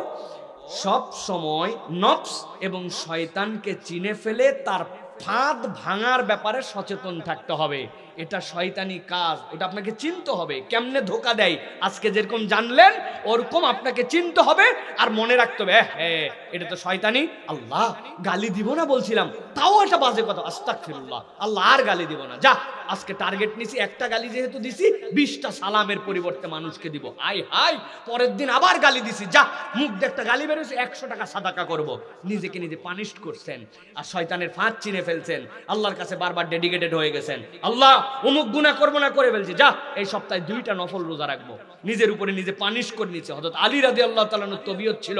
সব সময় নফস এবং শয়তানকে চিনে ফেলে তার ফাঁদ ভাঙার ব্যাপারে সচেতন থাকতে হবে। এটা শয়তানি কাজ, এটা আপনাকে চিনতে হবে। কেমনে ধোকা দেয় আজকে যেরকম জানলেন ওরকম আপনাকে চিনতে হবে আর মনে রাখতে হবে, হ্যাঁ এটা তো শয়তানি। আল্লাহ গালি দিব না বলছিলাম, তাও এটা বাজে কথা, আস্তাগফিরুল্লাহ, আল্লাহ আর গালি দিব না। যা আজকে টার্গেট নিছি, একটা গালি যেহেতু দিছি 20টা সালামের পরিবর্তে মানুষকে দিব। আই হাই, পরের দিন আবার গালি দিছি, যা মুখ দিয়ে একটা গালি বেরোছে, 100 টাকা সাদাকা করব। নিজেকে নিজে পানিশ করছেন আর শয়তানের ফাঁদ চিনে ফেলছেন। আল্লাহর কাছে বারবার ডেডিকেটেড হয়ে গেছেন, আল্লাহ অমুক গুনাহ করবো না, করে ফেলছি, যা এই সপ্তাহে 2টা নফল রোজা রাখবো। নিজের উপরে নিজে পানিশ করে নিচ্ছে। হযরত আলী রাদিয়াল্লাহু তাআলা আনহু তবিয়ত ছিল,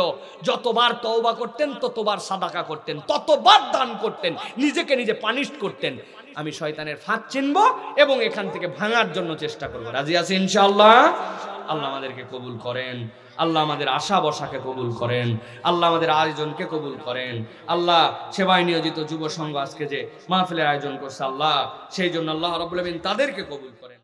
যতবার তওবা করতেন ততবার সাদাকা করতেন, ততবার দান করতেন, নিজেকে নিজে পানিশ করতেন। আমি শয়তানের ফাঁদ চিনবো এবং এখান থেকে ভাঙার জন্য চেষ্টা করবো। রাজি আছি ইনশাআল্লাহ? আল্লাহ আমাদেরকে কবুল করেন, আল্লাহ আমাদের আশা বসাকে কবুল করেন, আল্লাহ আমাদের আয়োজনকে কবুল করেন। আল্লাহ সেবায় নিয়োজিত যুব সংঘ আজকে যে মাহফিলের আয়োজন করছে, আল্লাহ সেই জন্য আল্লাহ রাব্বুল আমিন তাদেরকে কবুল করেন।